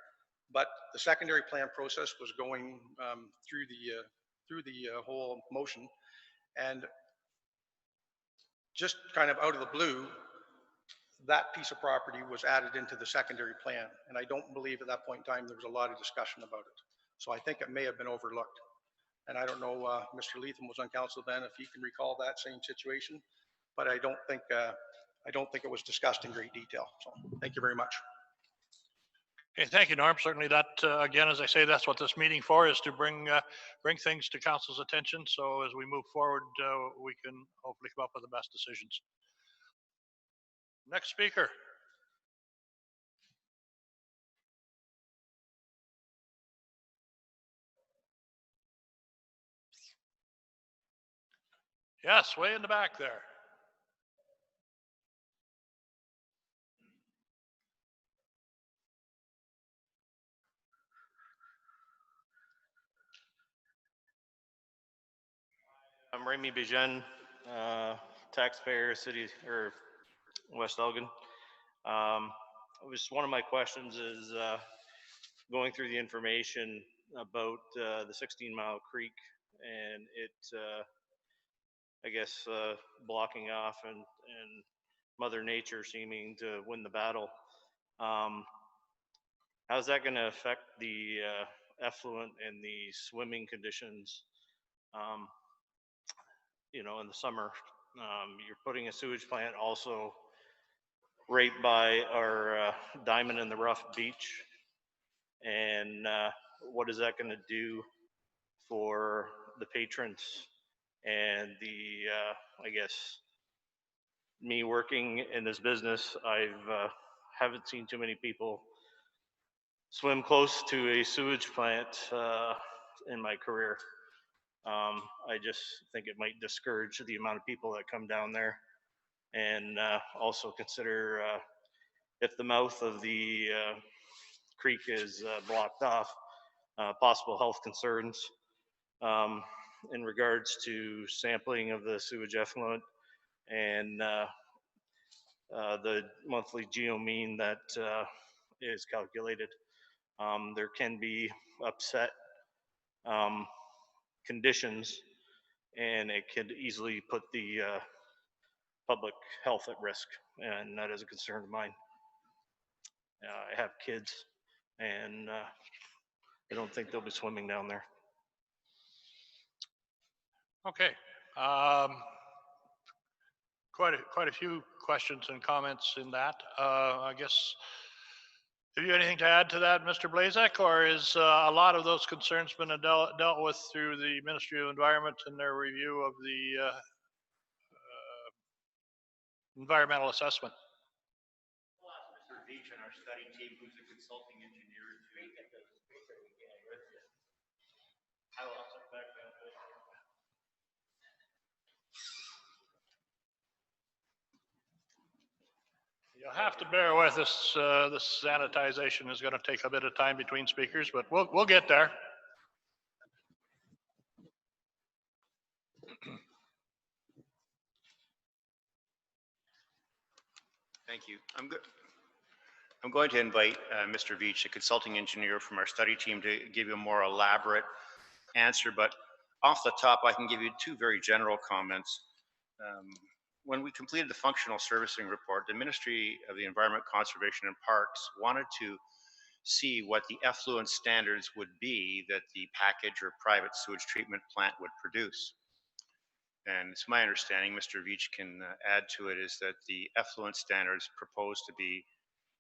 but the secondary plan process was going through the whole motion, and just kind of out of the blue, that piece of property was added into the secondary plan. And I don't believe at that point in time there was a lot of discussion about it. So I think it may have been overlooked. And I don't know, Mr. Leatham was on council then, if he can recall that same situation, but I don't think it was discussed in great detail. So thank you very much. Okay, thank you, Norm. Certainly that, again, as I say, that's what this meeting for, is to bring things to council's attention. So as we move forward, we can hopefully come up with the best decisions. Next speaker. Yes, way in the back there. I'm Remy Bijan, taxpayer, city or West Elgin. One of my questions is going through the information about the 16 Mile Creek, and it I guess, blocking off and Mother Nature seeming to win the battle. Um, how's that going to affect the effluent and the swimming conditions? Um, in the summer, you're putting a sewage plant also right by our Diamond in the Rough beach, and what is that going to do for the patrons and the I guess me working in this business, I've haven't seen too many people swim close to a sewage plant in my career. I just think it might discourage the amount of people that come down there, and also consider if the mouth of the creek is blocked off, possible health concerns in regards to sampling of the sewage effluent and the monthly geomean that is calculated. There can be upset um, conditions, and it could easily put the public health at risk, and that is a concern of mine. I have kids, and I don't think they'll be swimming down there. Okay. Quite a few questions and comments in that. I guess, have you anything to add to that, Mr. Blazek, or is a lot of those concerns been dealt with through the Ministry of Environment and their review of the environmental assessment? We'll ask Mr. Veach and our study team, who's a consulting engineer, to I will also back that. You'll have to bear with us. This sanitization is going to take a bit of time between speakers, but we'll get there. Thank you. I'm going to invite Mr. Veach, a consulting engineer from our study team, to give you a more elaborate answer, but off the top, I can give you two very general comments. When we completed the functional servicing report, the Ministry of the Environment, Conservation and Parks wanted to see what the effluent standards would be that the package or private sewage treatment plant would produce. And it's my understanding, Mr. Veach can add to it, is that the effluent standards proposed to be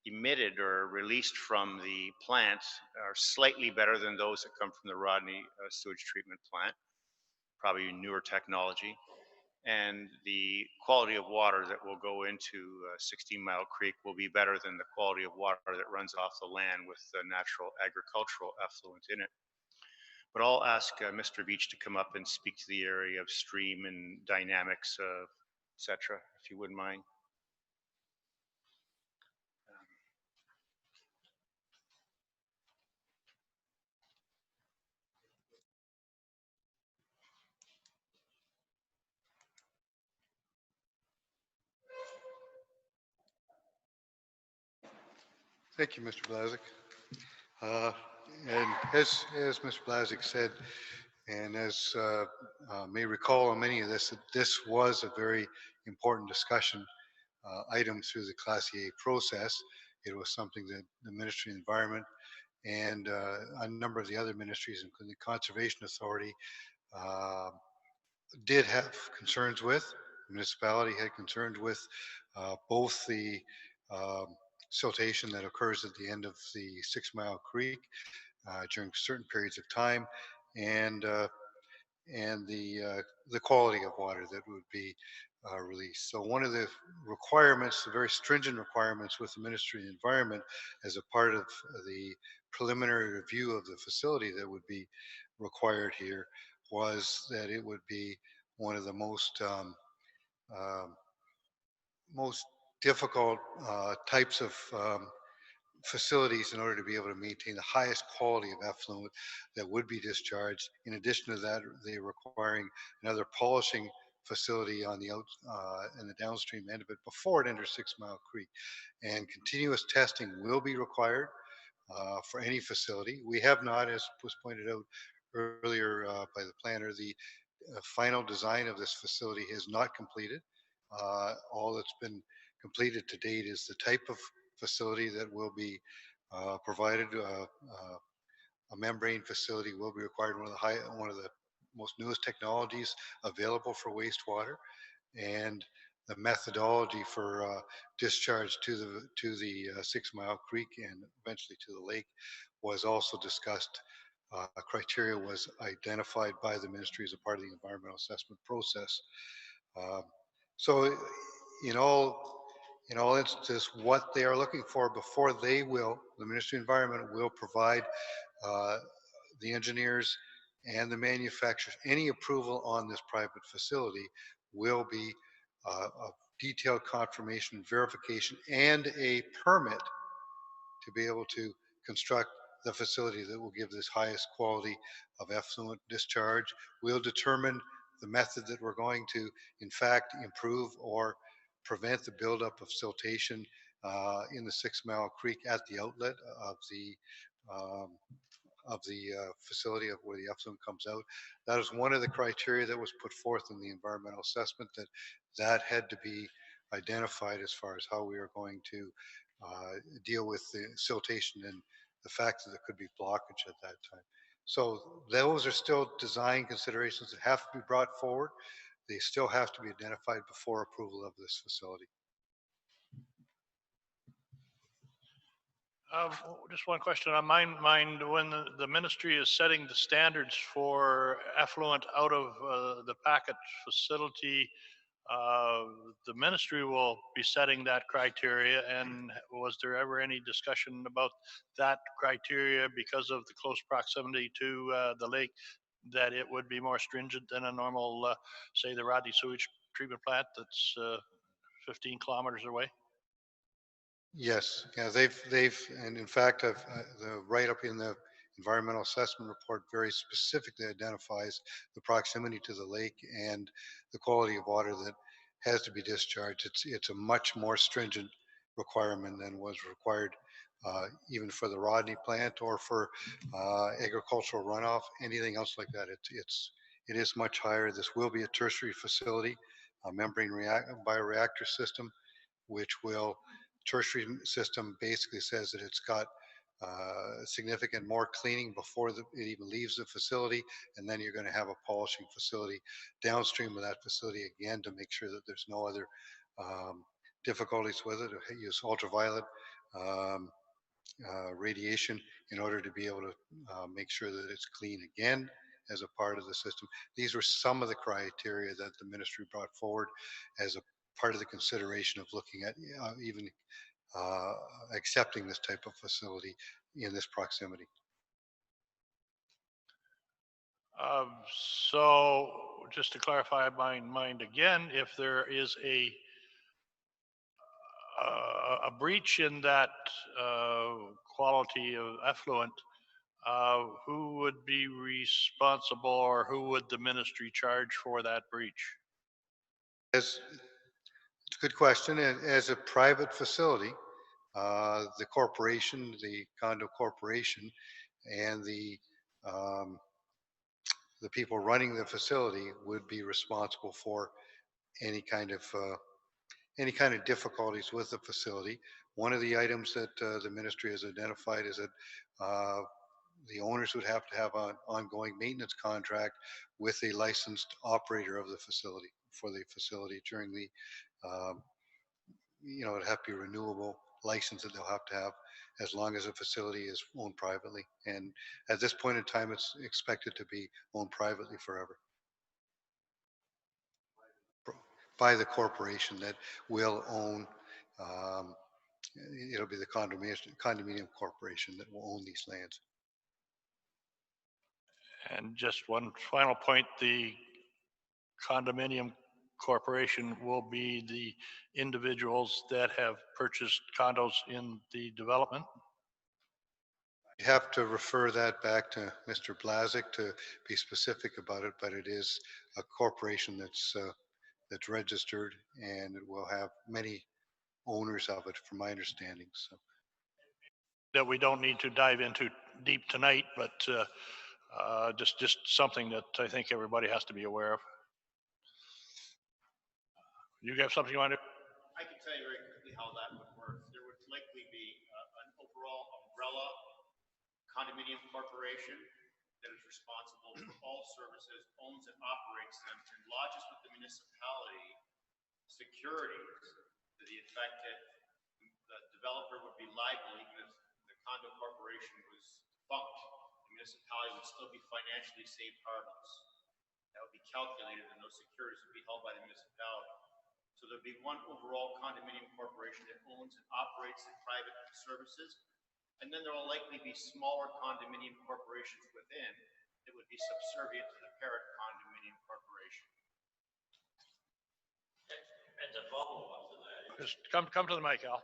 emitted or released from the plant are slightly better than those that come from the Rodney sewage treatment plant, probably newer technology. And the quality of water that will go into 16 Mile Creek will be better than the quality of water that runs off the land with the natural agricultural effluent in it. But I'll ask Mr. Veach to come up and speak to the area of stream and dynamics, etc., if you wouldn't mind. Thank you, Mr. Blazek. And as Mr. Blazek said, and as may recall on many of this was a very important discussion item through the Class A process. It was something that the Ministry of Environment and a number of the other ministries, including the Conservation Authority, did have concerns with. The municipality had concerns with both the um, siltation that occurs at the end of the 6 Mile Creek during certain periods of time, and the quality of water that would be released. So one of the requirements, the very stringent requirements with the Ministry of the Environment as a part of the preliminary review of the facility that would be required here, was that it would be one of the most difficult types of facilities in order to be able to maintain the highest quality of effluent that would be discharged. In addition to that, they're requiring another polishing facility on the in the downstream end of it before it enters 6 Mile Creek. And continuous testing will be required for any facility. We have not, as was pointed out earlier by the planner, the final design of this facility is not completed. All that's been completed to date is the type of facility that will be provided. A membrane facility will be required, one of the most newest technologies available for wastewater, and the methodology for discharge to the 6 Mile Creek and eventually to the lake was also discussed. Criteria was identified by the ministry as a part of the environmental assessment process. Um, so, in all instances, what they are looking for before the Ministry of Environment will provide uh, the engineers and the manufacturers, any approval on this private facility will be a detailed confirmation, verification, and a permit to be able to construct the facility that will give this highest quality of effluent discharge. We'll determine the method that we're going to, in fact, improve or prevent the buildup of siltation in the 6 Mile Creek at the outlet um, of the facility of where the effluent comes out. That is one of the criteria that was put forth in the environmental assessment, that had to be identified as far as how we are going to deal with the siltation and the fact that there could be blockage at that time. So those are still design considerations that have to be brought forward. They still have to be identified before approval of this facility. Just one question on my mind. When the ministry is setting the standards for effluent out of the packet facility, uh, the ministry will be setting that criteria. And was there ever any discussion about that criteria because of the close proximity to the lake, that it would be more stringent than a normal, say, the Rodney sewage treatment plant that's 15 kilometers away? Yes, yeah, and in fact, the write-up in the environmental assessment report very specifically identifies the proximity to the lake and the quality of water that has to be discharged. It's a much more stringent requirement than was required even for the Rodney plant or for agricultural runoff, anything else like that. It is much higher. This will be a tertiary facility, a membrane bioreactor system, which will tertiary system basically says that it's got significant more cleaning before it even leaves the facility, and then you're going to have a polishing facility downstream of that facility again to make sure that there's no other difficulties with it. Use ultraviolet um, radiation in order to be able to make sure that it's clean again as a part of the system. These were some of the criteria that the ministry brought forward as a part of the consideration of looking at even uh, accepting this type of facility in this proximity. Um, so just to clarify my mind again, if there is a breach in that quality of effluent, who would be responsible, or who would the ministry charge for that breach? It's a good question. As a private facility, the corporation, the condo corporation, and um, the people running the facility would be responsible for any kind of difficulties with the facility. One of the items that the ministry has identified is that uh, the owners would have to have an ongoing maintenance contract with a licensed operator of the facility for the facility during the, um, it'd have to be a renewable license that they'll have to have as long as the facility is owned privately. And at this point in time, it's expected to be owned privately forever by the corporation that will own, um, it'll be the condominium corporation that will own these lands. And just one final point, the condominium corporation will be the individuals that have purchased condos in the development? You have to refer that back to Mr. Blazik to be specific about it, but it is a corporation that's registered, and it will have many owners of it, from my understanding. So That we don't need to dive into deep tonight, but Just something that I think everybody has to be aware of. You have something you want to? I can tell you very quickly how that would work. There would likely be an overall umbrella condominium corporation that is responsible for all services, owns and operates them, and lodges with the municipality securities to the effect that the developer would be liable even if the condo corporation was defunct. The municipality would still be financially safe harbors. That would be calculated, and those securities would be held by the municipality. So there'd be one overall condominium corporation that owns and operates the private services. And then there will likely be smaller condominium corporations within that would be subservient to the parent condominium corporation. And to follow up to that. Just come to the mic, Al.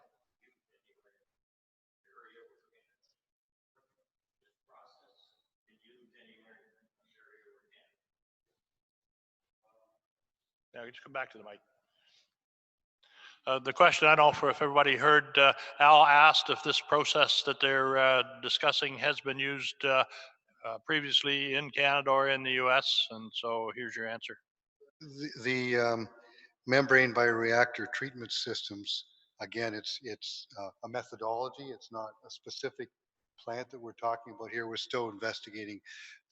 Yeah, just come back to the mic. The question, I don't know if everybody heard, Al asked if this process that they're discussing has been used previously in Canada or in the US, and so here's your answer. The membrane bioreactor treatment systems, again, it's a methodology. It's not a specific plant that we're talking about here. We're still investigating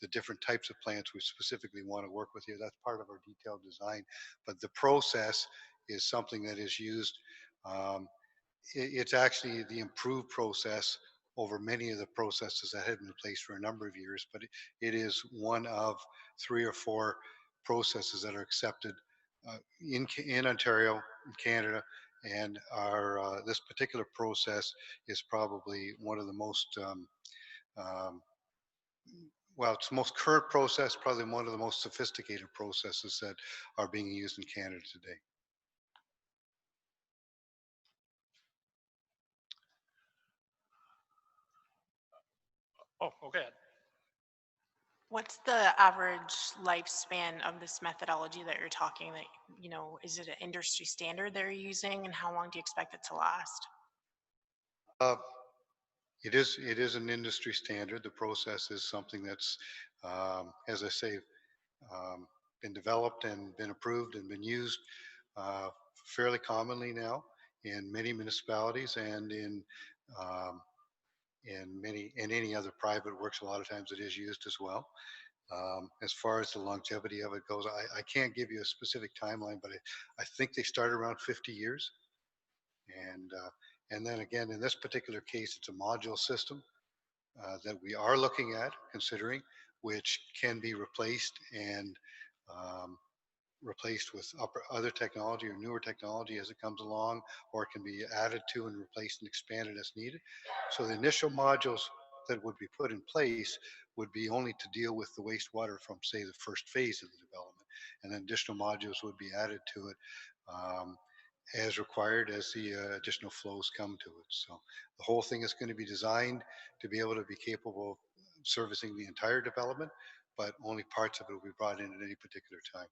the different types of plants we specifically want to work with here. That's part of our detailed design. But the process is something that is used. It's actually the improved process over many of the processes that had been in place for a number of years, but it is one of 3 or 4 processes that are accepted in Ontario, in Canada, and our this particular process is probably one of the most well, it's the most current process, probably one of the most sophisticated processes that are being used in Canada today. Oh, okay. What's the average lifespan of this methodology that you're talking that, is it an industry standard they're using, and how long do you expect it to last? It is an industry standard. The process is something that's, as I say, been developed and been approved and been used fairly commonly now in many municipalities and in any other private works. A lot of times it is used as well. As far as the longevity of it goes, I can't give you a specific timeline, but I think they start around 50 years. And then again, in this particular case, it's a module system that we are looking at, considering, which can be replaced and replaced with other technology or newer technology as it comes along, or it can be added to and replaced and expanded as needed. So the initial modules that would be put in place would be only to deal with the wastewater from, say, the first phase of the development, and then additional modules would be added to it as required as the additional flows come to it. So the whole thing is going to be designed to be able to be capable of servicing the entire development, but only parts of it will be brought in at any particular time.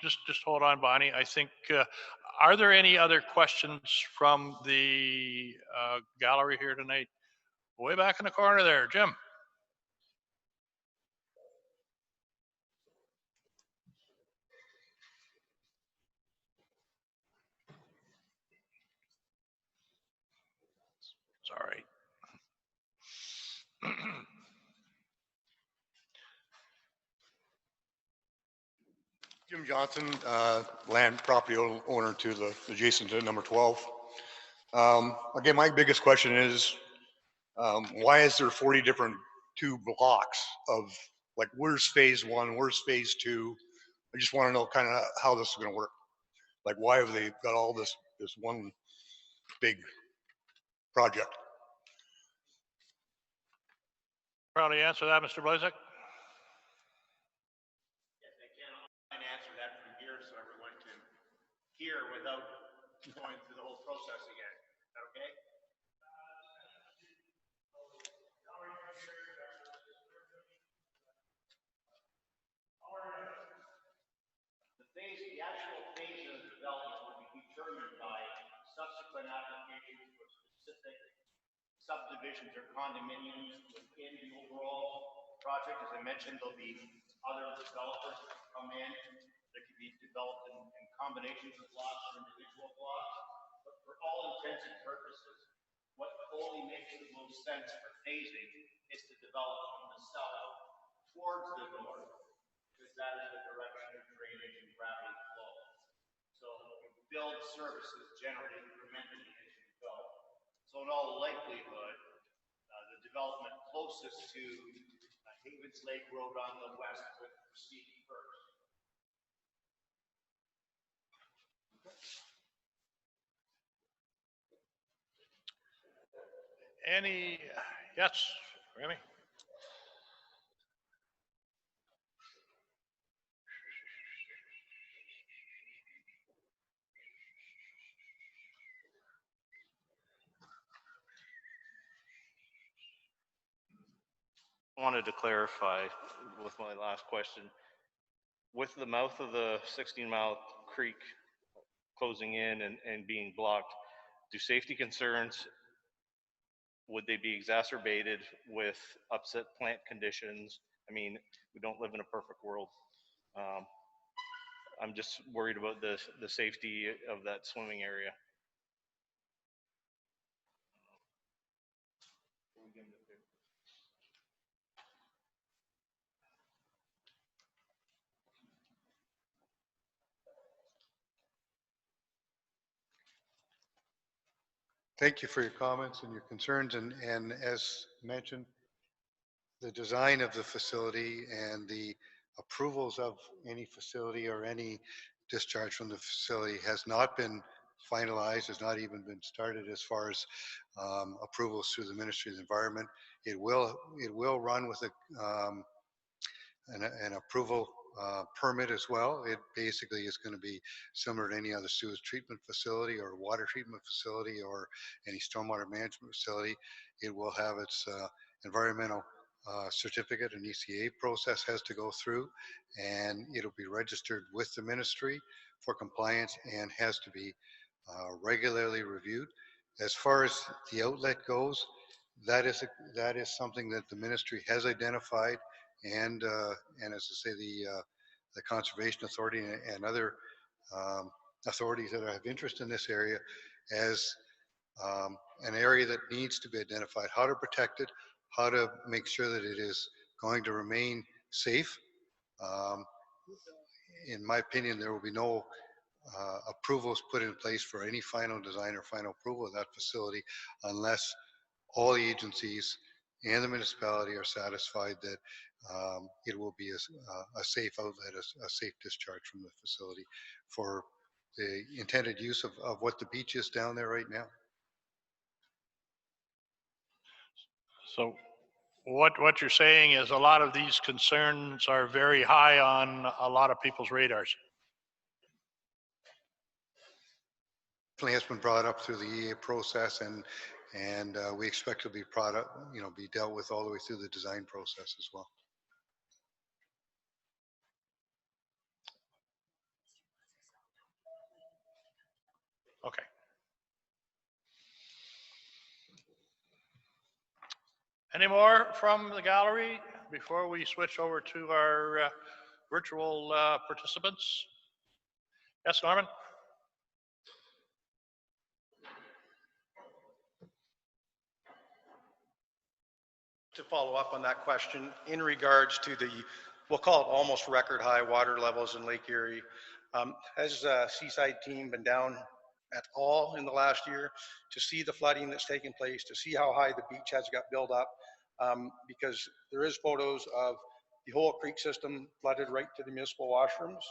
Just hold on, Bonnie. I think, are there any other questions from the gallery here tonight? Way back in the corner there, Jim. Sorry. Jim Johnson, land property owner to the adjacent to number 12. Again, my biggest question is, why is there 40 different blocks of, like, where's phase 1, where's phase 2? I just want to know kind of how this is going to work. Like, why have they got all this one big project? Probably answer that, Mr. Blazek. Yes, I can answer that from here so everyone can hear without going through the whole process again. Is that okay? The actual phase of development will be determined by subsequent applications for specific subdivisions or condominiums within the overall project. As I mentioned, there'll be other developers that come in that can be developed in combinations of blocks or individual blocks. But for all intents and purposes, what only makes the most sense for phasing is to develop from the south towards the north, because that is the direction of drainage and gravity flow. So you build services generally incrementally as you go. So in all likelihood, the development closest to Havens Lake Road on the west would proceed first. Any, yes, Remy? Wanted to clarify with my last question. With the mouth of the 16-mile creek closing in and being blocked, do safety concerns, would they be exacerbated with upset plant conditions? I mean, we don't live in a perfect world. I'm just worried about the safety of that swimming area. Thank you for your comments and your concerns. And as mentioned, the design of the facility and the approvals of any facility or any discharge from the facility has not been finalized, has not even been started as far as approvals through the Ministry of the Environment. It will run with an approval permit as well. It basically is going to be similar to any other sewage treatment facility or water treatment facility or any stormwater management facility. It will have its environmental certificate, an ECA process has to go through, and it'll be registered with the ministry for compliance and has to be regularly reviewed. As far as the outlet goes, that is something that the ministry has identified, and as I say, the Conservation Authority and other authorities that have interest in this area as an area that needs to be identified, how to protect it, how to make sure that it is going to remain safe. In my opinion, there will be no approvals put in place for any final design or final approval of that facility unless all the agencies and the municipality are satisfied that it will be a safe outlet, a safe discharge from the facility for the intended use of what the beach is down there right now. So what you're saying is a lot of these concerns are very high on a lot of people's radars. Definitely has been brought up through the EA process, and we expect to be be dealt with all the way through the design process as well. Okay. Any more from the gallery before we switch over to our virtual participants? Yes, Norman? To follow up on that question, in regards to we'll call it almost record high water levels in Lake Erie, has Seaside team been down at all in the last year to see the flooding that's taking place, to see how high the beach has got built up? Because there is photos of the whole creek system flooded right to the municipal washrooms.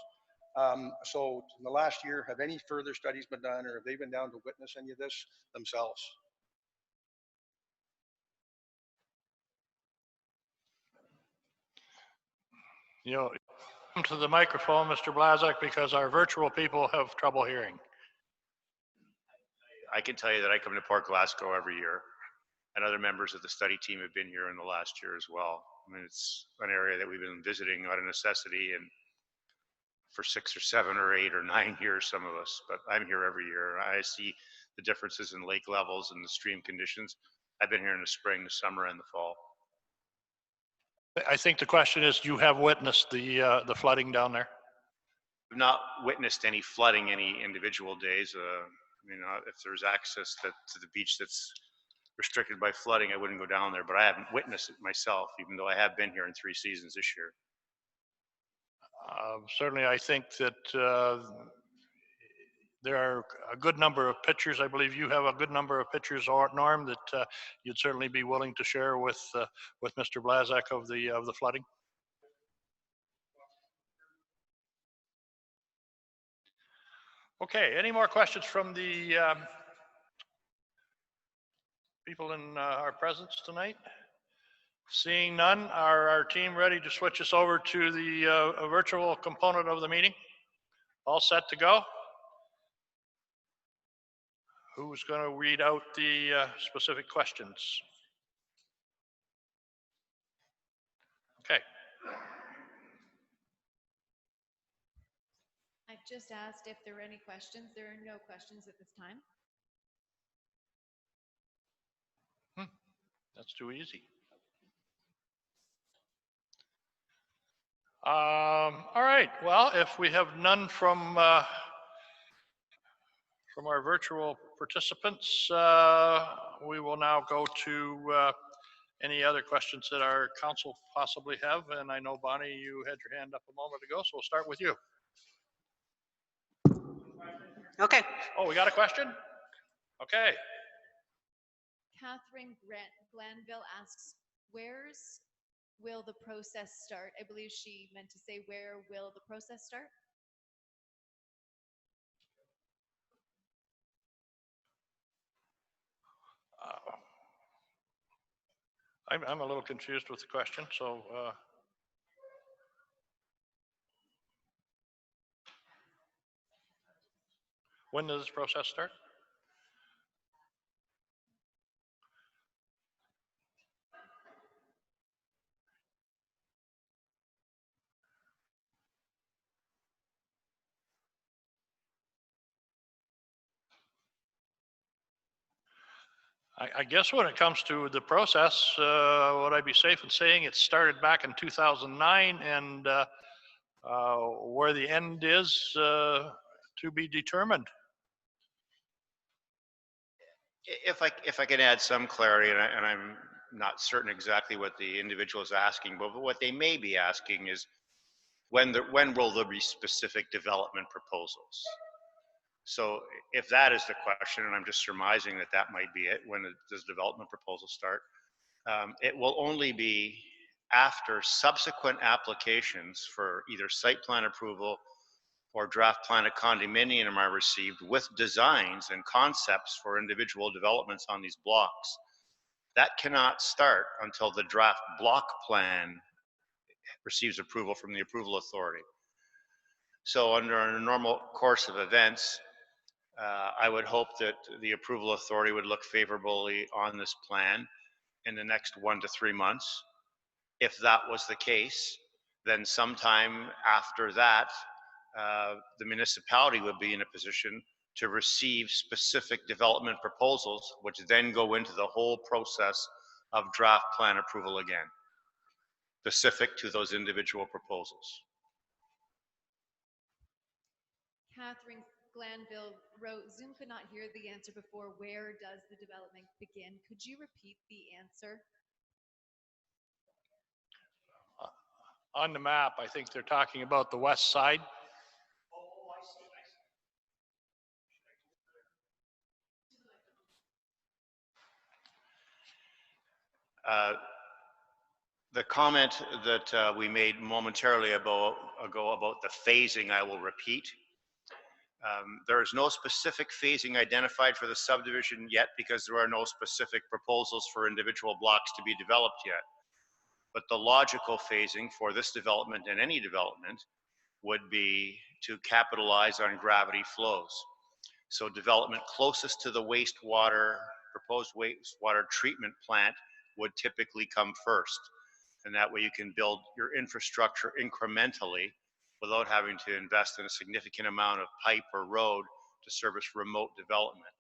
So in the last year, have any further studies been done, or have they been down to witness any of this themselves? You know, come to the microphone, Mr. Blazak, because our virtual people have trouble hearing. I can tell you that I come to Port Glasgow every year, and other members of the study team have been here in the last year as well. I mean, it's an area that we've been visiting out of necessity and for 6 or 7 or 8 or 9 years, some of us, but I'm here every year. I see the differences in lake levels and the stream conditions. I've been here in the spring, the summer, and the fall. I think the question is, you have witnessed the flooding down there? I've not witnessed any flooding any individual days. If there's access to the beach that's restricted by flooding, I wouldn't go down there, but I haven't witnessed it myself, even though I have been here in 3 seasons this year. Certainly, I think that there are a good number of pictures. I believe you have a good number of pictures, Norm, that you'd certainly be willing to share with Mr. Blazak of the flooding. Okay, any more questions from the people in our presence tonight? Seeing none, are our team ready to switch us over to the virtual component of the meeting? All set to go? Who's going to read out the specific questions? Okay. I just asked if there were any questions. There are no questions at this time. That's too easy. All right. Well, if we have none from our virtual participants, we will now go to any other questions that our council possibly have. And I know, Bonnie, you had your hand up a moment ago, so we'll start with you. Okay. Oh, we got a question? Okay. Catherine Glanville asks, where's will the process start? I believe she meant to say, where will the process start? I'm a little confused with the question, so when does this process start? I guess when it comes to the process, would I be safe in saying it started back in 2009, and where the end is to be determined? If I can add some clarity, and I'm not certain exactly what the individual is asking, but what they may be asking is when will there be specific development proposals? So if that is the question, and I'm just surmising that might be it, when does development proposals start? It will only be after subsequent applications for either site plan approval or draft plan of condominium are received with designs and concepts for individual developments on these blocks. That cannot start until the draft block plan receives approval from the approval authority. So under a normal course of events, I would hope that the approval authority would look favorably on this plan in the next 1 to 3 months. If that was the case, then sometime after that, the municipality would be in a position to receive specific development proposals, which then go into the whole process of draft plan approval again, specific to those individual proposals. Catherine Glanville wrote, Zoom could not hear the answer before. Where does the development begin? Could you repeat the answer? On the map, I think they're talking about the west side. The comment that we made momentarily ago about the phasing, I will repeat. There is no specific phasing identified for the subdivision yet because there are no specific proposals for individual blocks to be developed yet. But the logical phasing for this development and any development would be to capitalize on gravity flows. So development closest to the proposed wastewater treatment plant would typically come first. And that way you can build your infrastructure incrementally without having to invest in a significant amount of pipe or road to service remote development.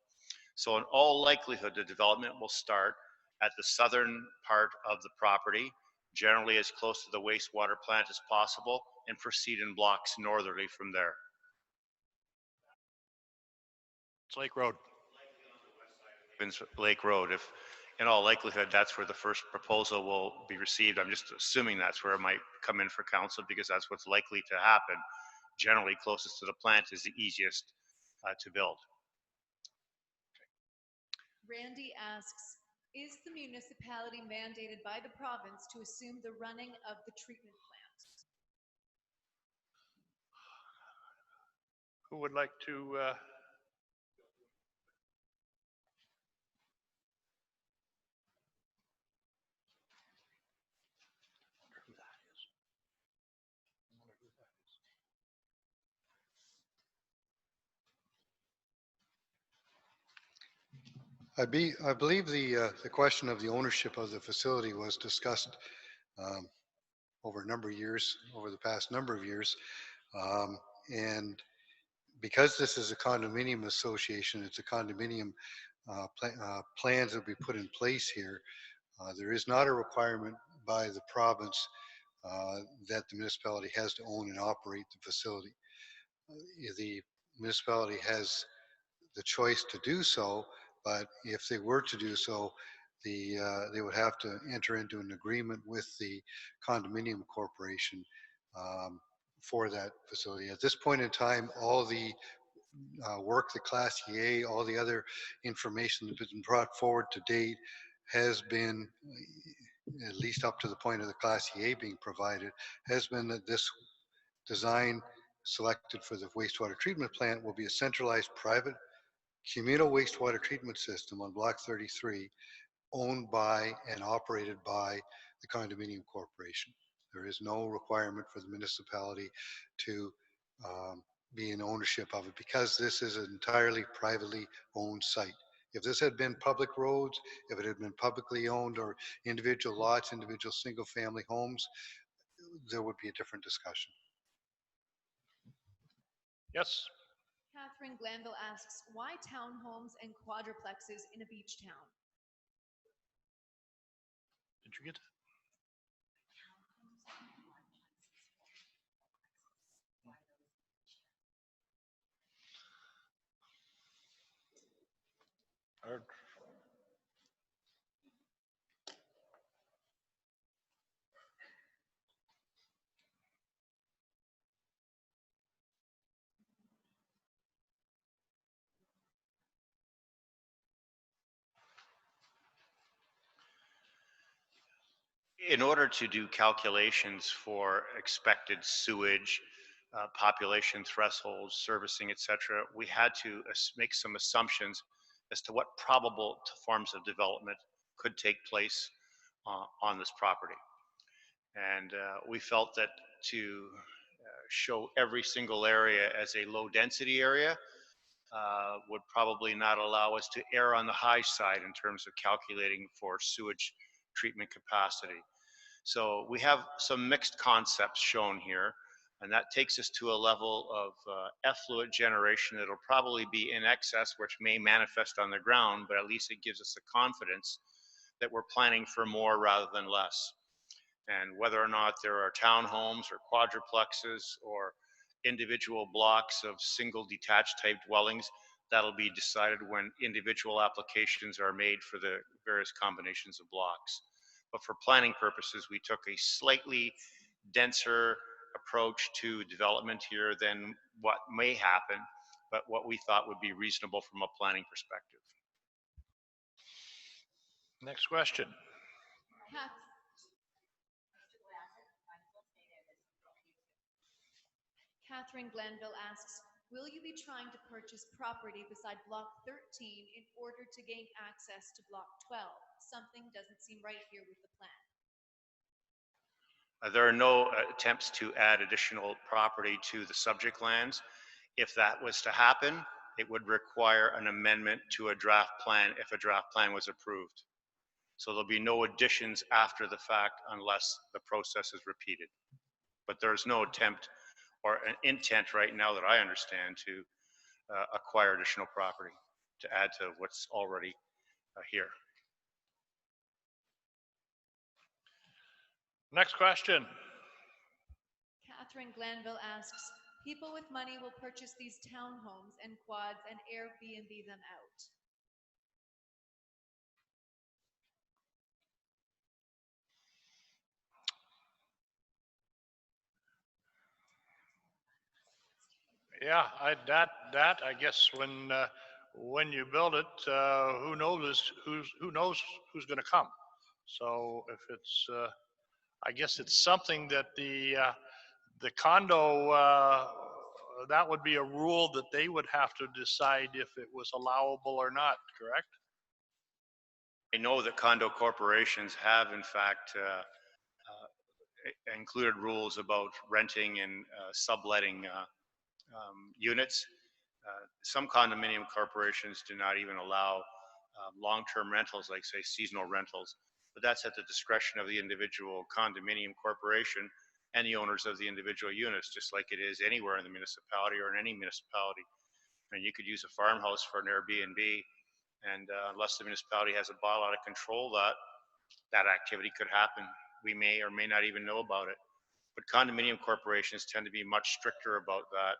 So in all likelihood, the development will start at the southern part of the property, generally as close to the wastewater plant as possible, and proceed in blocks northerly from there. It's Lake Road. Lake Road. If in all likelihood that's where the first proposal will be received, I'm just assuming that's where it might come in for council because that's what's likely to happen. Generally, closest to the plant is the easiest to build. Randy asks, is the municipality mandated by the province to assume the running of the treatment plant? Who would like to, I believe the question of the ownership of the facility was discussed um, over a number of years, over the past number of years. And because this is a condominium association, it's a condominium plans that we put in place here. There is not a requirement by the province that the municipality has to own and operate the facility. The municipality has the choice to do so, but if they were to do so, they would have to enter into an agreement with the condominium corporation for that facility. At this point in time, all the work, the Class EA, all the other information that has been brought forward to date has been, at least up to the point of the Class EA being provided, has been that this design selected for the wastewater treatment plant will be a centralized private communal wastewater treatment system on Block 33 owned by and operated by the condominium corporation. There is no requirement for the municipality to be in ownership of it because this is an entirely privately owned site. If this had been public roads, if it had been publicly owned or individual lots, individual single family homes, there would be a different discussion. yes? Catherine Glanville asks, why townhomes and quadruplexes in a beach town? Did you get that? Or- In order to do calculations for expected sewage, population thresholds, servicing, etc., we had to make some assumptions as to what probable forms of development could take place on this property. And we felt that to show every single area as a low density area would probably not allow us to err on the high side in terms of calculating for sewage treatment capacity. So we have some mixed concepts shown here, and that takes us to a level of effluent generation that'll probably be in excess, which may manifest on the ground, but at least it gives us the confidence that we're planning for more rather than less. And whether or not there are townhomes or quadruplexes or individual blocks of single detached type dwellings, that'll be decided when individual applications are made for the various combinations of blocks. But for planning purposes, we took a slightly denser approach to development here than what may happen, but what we thought would be reasonable from a planning perspective. Next question. Catherine Glanville asks, will you be trying to purchase property beside Block 13 in order to gain access to Block 12? Something doesn't seem right here with the plan. There are no attempts to add additional property to the subject lands. If that was to happen, it would require an amendment to a draft plan if a draft plan was approved. So there'll be no additions after the fact unless the process is repeated. But there's no attempt or an intent right now that I understand to acquire additional property to add to what's already here. Next question. Catherine Glanville asks, people with money will purchase these townhomes and quads and Airbnb them out. Yeah, I guess when you build it, who knows who's going to come. So if it's, I guess it's something that the condo, that would be a rule that they would have to decide if it was allowable or not, correct? I know that condo corporations have in fact included rules about renting and subletting units. Some condominium corporations do not even allow long-term rentals, like say seasonal rentals, but that's at the discretion of the individual condominium corporation and the owners of the individual units, just like it is anywhere in the municipality or in any municipality. And you could use a farmhouse for an Airbnb, and unless the municipality has a bylaw to control that, that activity could happen. We may or may not even know about it. But condominium corporations tend to be much stricter about that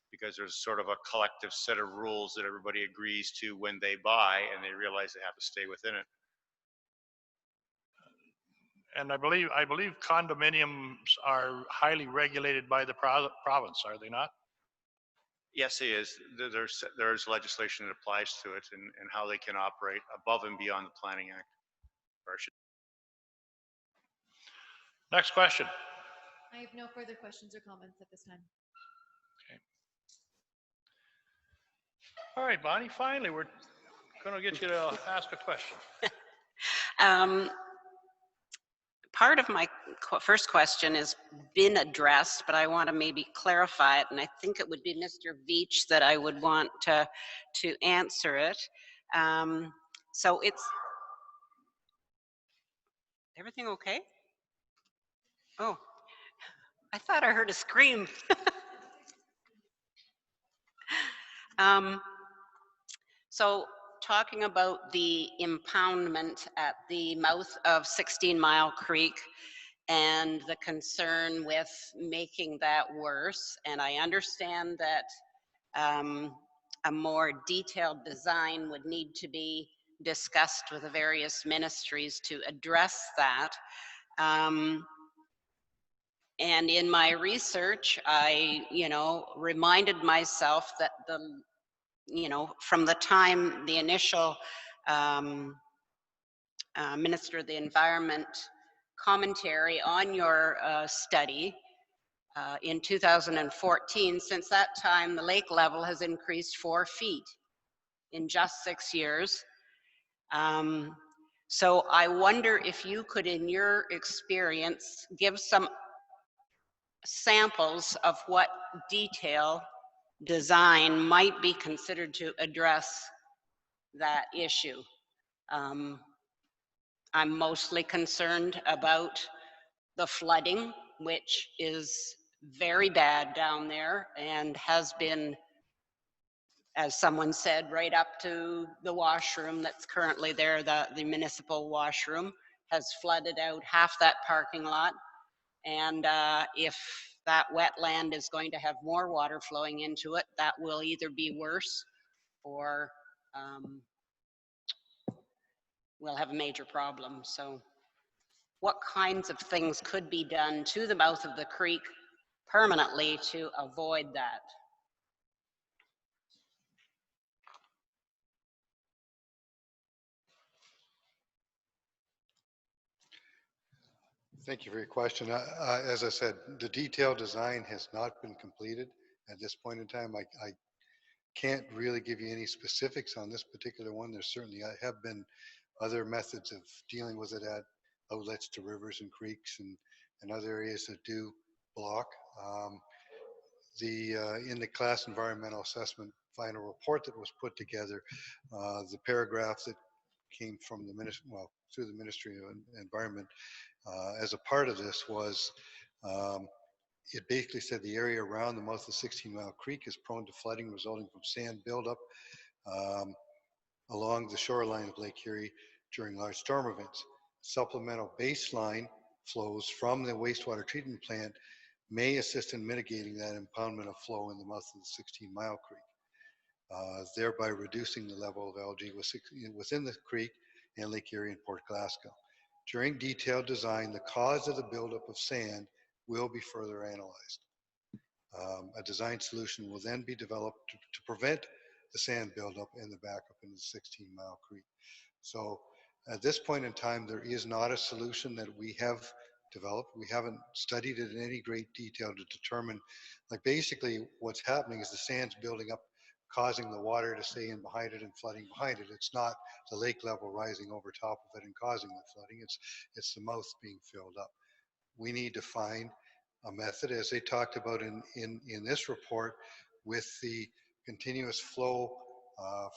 because there's sort of a collective set of rules that everybody agrees to when they buy, and they realize they have to stay within it. And I believe condominiums are highly regulated by the province, are they not? Yes, it is. There's legislation that applies to it and how they can operate above and beyond the Planning Act. Next question. I have no further questions or comments at this time. Okay. All right, Bonnie, finally, we're going to get you to ask a question. Part of my first question has been addressed, but I want to maybe clarify it, and I think it would be Mr. Veach that I would want to answer it. So it's, everything okay? Oh, I thought I heard a scream. So talking about the impoundment at the mouth of 16 Mile Creek and the concern with making that worse, and I understand that a more detailed design would need to be discussed with the various ministries to address that. And in my research, I, reminded myself that from the time the initial Minister of the Environment commentary on your study in 2014, since that time, the lake level has increased 4 feet in just 6 years. So I wonder if you could, in your experience, give some samples of what detail design might be considered to address that issue. I'm mostly concerned about the flooding, which is very bad down there and has been, as someone said, right up to the washroom that's currently there. The municipal washroom has flooded out half that parking lot. And if that wetland is going to have more water flowing into it, that will either be worse or we'll have a major problem. So what kinds of things could be done to the mouth of the creek permanently to avoid that? Thank you for your question. As I said, the detailed design has not been completed at this point in time. I can't really give you any specifics on this particular one. There certainly have been other methods of dealing with it at outlets to rivers and creeks and other areas that do block. In the class environmental assessment final report that was put together, the paragraph that came from the ministry, well, through the Ministry of Environment, as a part of this was, it basically said the area around the mouth of 16 Mile Creek is prone to flooding resulting from sand buildup along the shoreline of Lake Erie during large storm events. Supplemental baseline flows from the wastewater treatment plant may assist in mitigating that impoundment of flow in the mouth of the 16 Mile Creek, thereby reducing the level of algae within the creek and Lake Erie and Port Glasgow. During detailed design, the cause of the buildup of sand will be further analyzed. A design solution will then be developed to prevent the sand buildup and the backup into the 16 Mile Creek. So at this point in time, there is not a solution that we have developed. We haven't studied it in any great detail to determine, like basically what's happening is the sand's building up, causing the water to stay in behind it and flooding behind it. It's not the lake level rising over top of it and causing the flooding. It's the mouth being filled up. We need to find a method, as they talked about in this report, with the continuous flow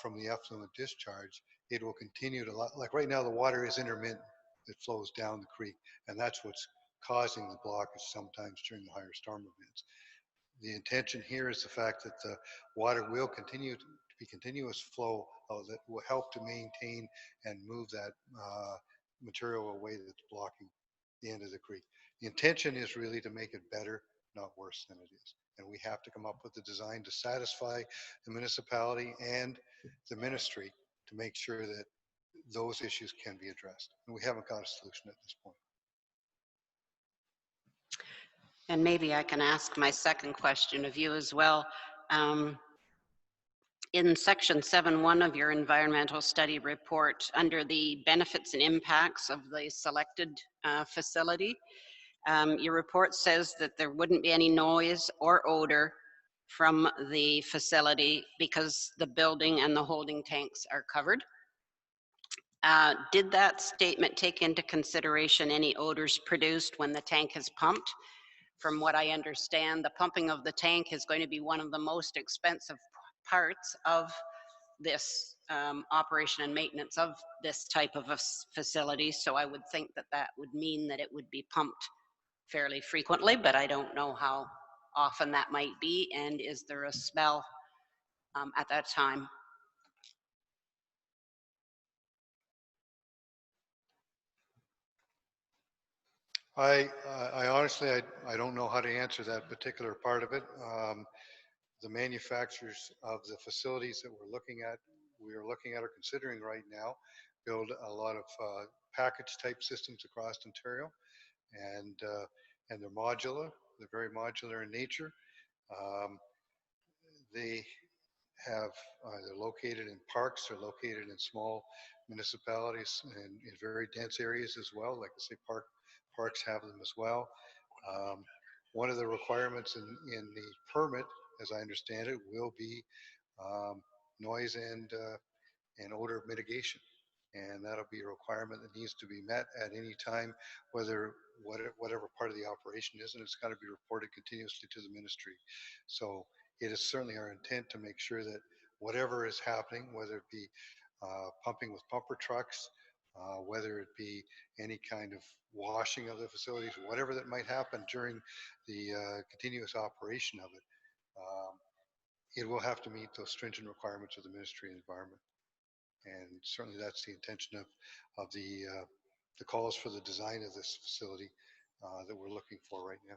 from the effluent discharge. It will continue to, like right now, the water is intermittent. It flows down the creek, and that's what's causing the blockage sometimes during the higher storm events. The intention here is the fact that the water will continue to be continuous flow that will help to maintain and move that material away that's blocking the end of the creek. The intention is really to make it better, not worse than it is. And we have to come up with a design to satisfy the municipality and the ministry to make sure that those issues can be addressed. And we haven't got a solution at this point. And maybe I can ask my second question of you as well. In section 7.1 of your environmental study report, under the benefits and impacts of the selected facility, your report says that there wouldn't be any noise or odor from the facility because the building and the holding tanks are covered. Did that statement take into consideration any odors produced when the tank is pumped? From what I understand, the pumping of the tank is going to be one of the most expensive parts of this operation and maintenance of this type of a facility. So I would think that that would mean that it would be pumped fairly frequently, but I don't know how often that might be. And is there a smell at that time? I honestly, I don't know how to answer that particular part of it. The manufacturers of the facilities that we are looking at or considering right now, build a lot of package type systems across Ontario, and they're modular. They're very modular in nature. They have they're located in parks. They're located in small municipalities and in very dense areas as well. Like I say, parks have them as well. One of the requirements in the permit, as I understand it, will be noise and odor mitigation. And that'll be a requirement that needs to be met at any time, whatever part of the operation is, and it's got to be reported continuously to the ministry. So it is certainly our intent to make sure that whatever is happening, whether it be pumping with pumper trucks, whether it be any kind of washing of the facilities, whatever that might happen during the continuous operation of it, it will have to meet those stringent requirements of the Ministry of Environment. And certainly that's the intention of the calls for the design of this facility that we're looking for right now.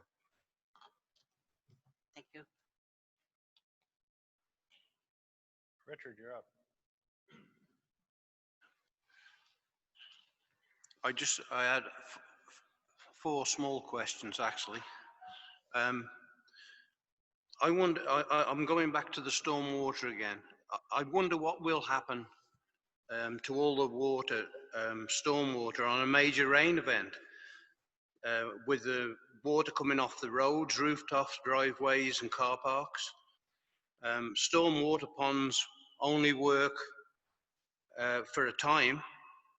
Thank you. Richard, you're up. I had four small questions actually. I wonder, I'm going back to the stormwater again. I wonder what will happen to all the water, stormwater on a major rain event, with the water coming off the roads, rooftops, driveways and car parks. Stormwater ponds only work for a time,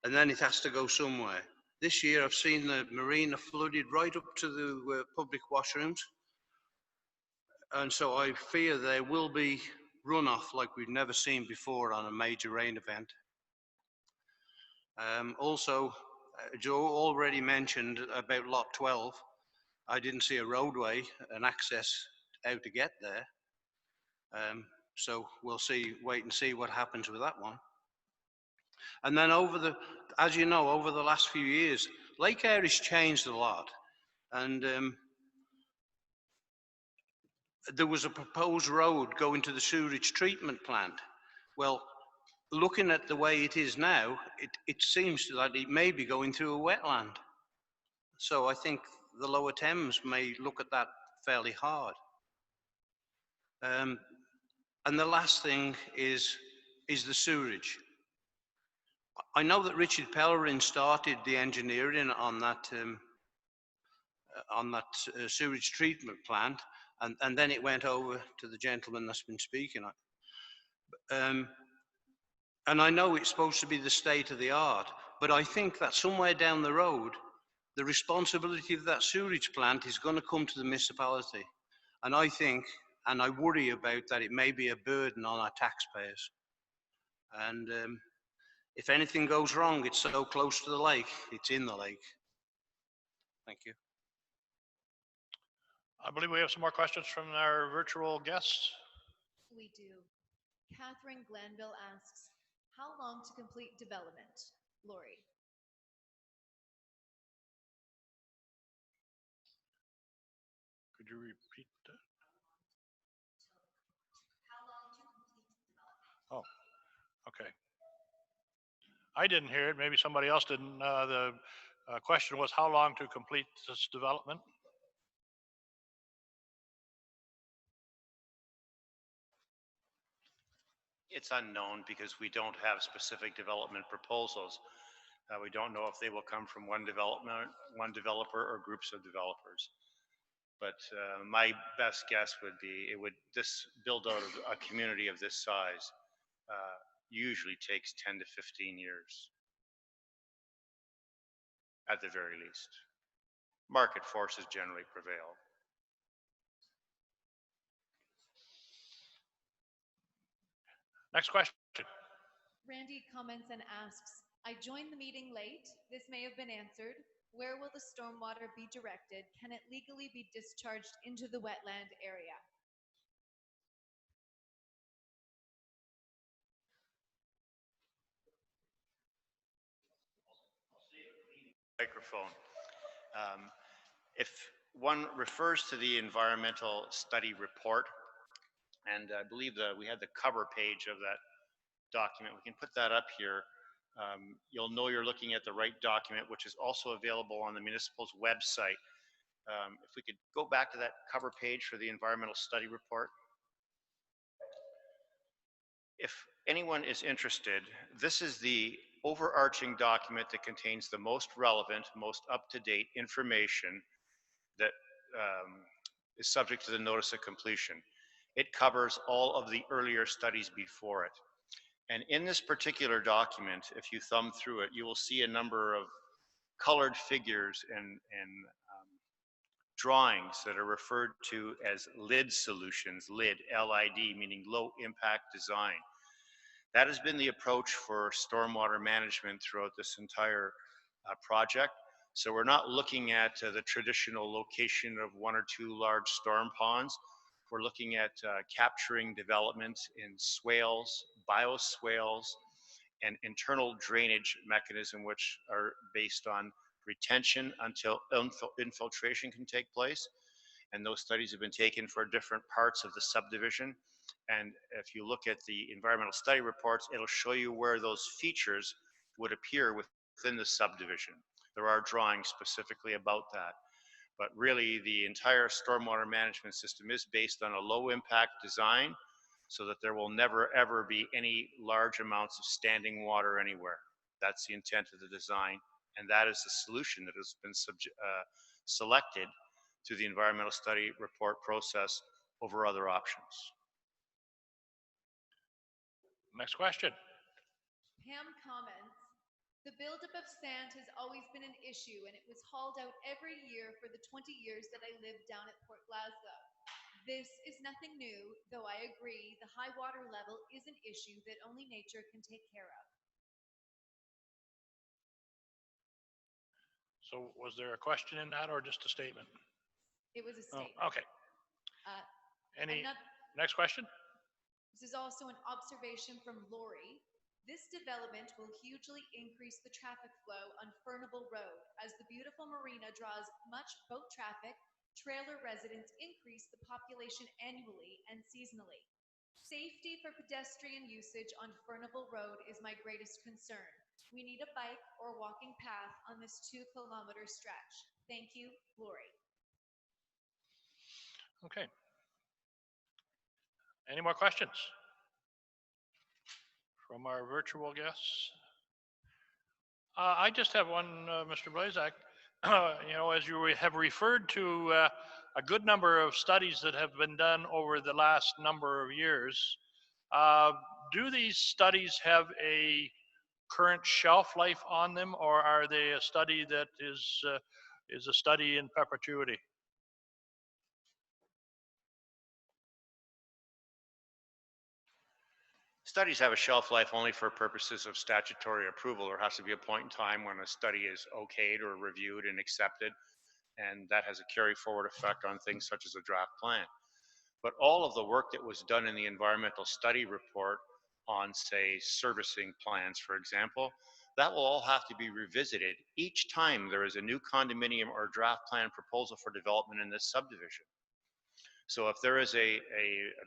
and then it has to go somewhere. This year I've seen the marina flooded right up to the public washrooms, and so I fear there will be runoff like we've never seen before on a major rain event. Also, Joe already mentioned about lot 12. I didn't see a roadway, an access how to get there. So we'll wait and see what happens with that one. And then as you know, over the last few years, Lake Erie's changed a lot. And there was a proposed road going to the sewage treatment plant. Well, looking at the way it is now, it seems that it may be going through a wetland. So I think the Lower Thames may look at that fairly hard. And the last thing is the sewerage. I know that Richard Pellerin started the engineering on that sewage treatment plant, and then it went over to the gentleman that's been speaking. And I know it's supposed to be the state of the art, but I think that somewhere down the road, the responsibility of that sewage plant is going to come to the municipality. And I think, and I worry about that it may be a burden on our taxpayers. And if anything goes wrong, it's so close to the lake, it's in the lake. Thank you. I believe we have some more questions from our virtual guests. We do. Catherine Glanville asks, how long to complete development? Lori. Could you repeat that? How long to complete development? Oh, okay. I didn't hear it. Maybe somebody else didn't. The question was how long to complete this development? It's unknown because we don't have specific development proposals. We don't know if they will come from one developer or groups of developers. But my best guess would be this build out of a community of this size usually takes 10 to 15 years at the very least. Market forces generally prevail. Next question. Randy comments and asks, I joined the meeting late. This may have been answered. Where will the stormwater be directed? Can it legally be discharged into the wetland area? Microphone. If one refers to the environmental study report, and I believe that we had the cover page of that document, we can put that up here. You'll know you're looking at the right document, which is also available on the municipal's website. If we could go back to that cover page for the environmental study report. If anyone is interested, this is the overarching document that contains the most relevant, most up-to-date information that is subject to the notice of completion. It covers all of the earlier studies before it. And in this particular document, if you thumb through it, you will see a number of colored figures and drawings that are referred to as LID solutions, LID, L-I-D, meaning low impact design. That has been the approach for stormwater management throughout this entire project. So we're not looking at the traditional location of one or two large storm ponds. We're looking at capturing development in swales, bioswales, and internal drainage mechanism, which are based on retention until infiltration can take place. And those studies have been taken for different parts of the subdivision. And if you look at the environmental study reports, it'll show you where those features would appear within the subdivision. There are drawings specifically about that. But really, the entire stormwater management system is based on a low impact design so that there will never ever be any large amounts of standing water anywhere. That's the intent of the design. And that is the solution that has been selected through the environmental study report process over other options. Next question. Pam comments, the buildup of sand has always been an issue and it was hauled out every year for the 20 years that I lived down at Port Glasgow. This is nothing new, though I agree the high water level is an issue that only nature can take care of. So was there a question in that or just a statement? It was a statement. Oh, okay. Next question? This is also an observation from Lori. This development will hugely increase the traffic flow on Fernable Road as the beautiful marina draws much boat traffic. Trailer residents increase the population annually and seasonally. Safety for pedestrian usage on Fernable Road is my greatest concern. We need a bike or walking path on this 2-kilometer stretch. Thank you, Lori. Okay. Any more questions from our virtual guests? I just have one, Mr. Blazak. As you have referred to a good number of studies that have been done over the last number of years, do these studies have a current shelf life on them, or are they a study that is a study in perpetuity? Studies have a shelf life only for purposes of statutory approval. There has to be a point in time when a study is okayed or reviewed and accepted, and that has a carry forward effect on things such as a draft plan. But all of the work that was done in the environmental study report on, say, servicing plans, for example, that will all have to be revisited each time there is a new condominium or draft plan proposal for development in this subdivision. So if there is a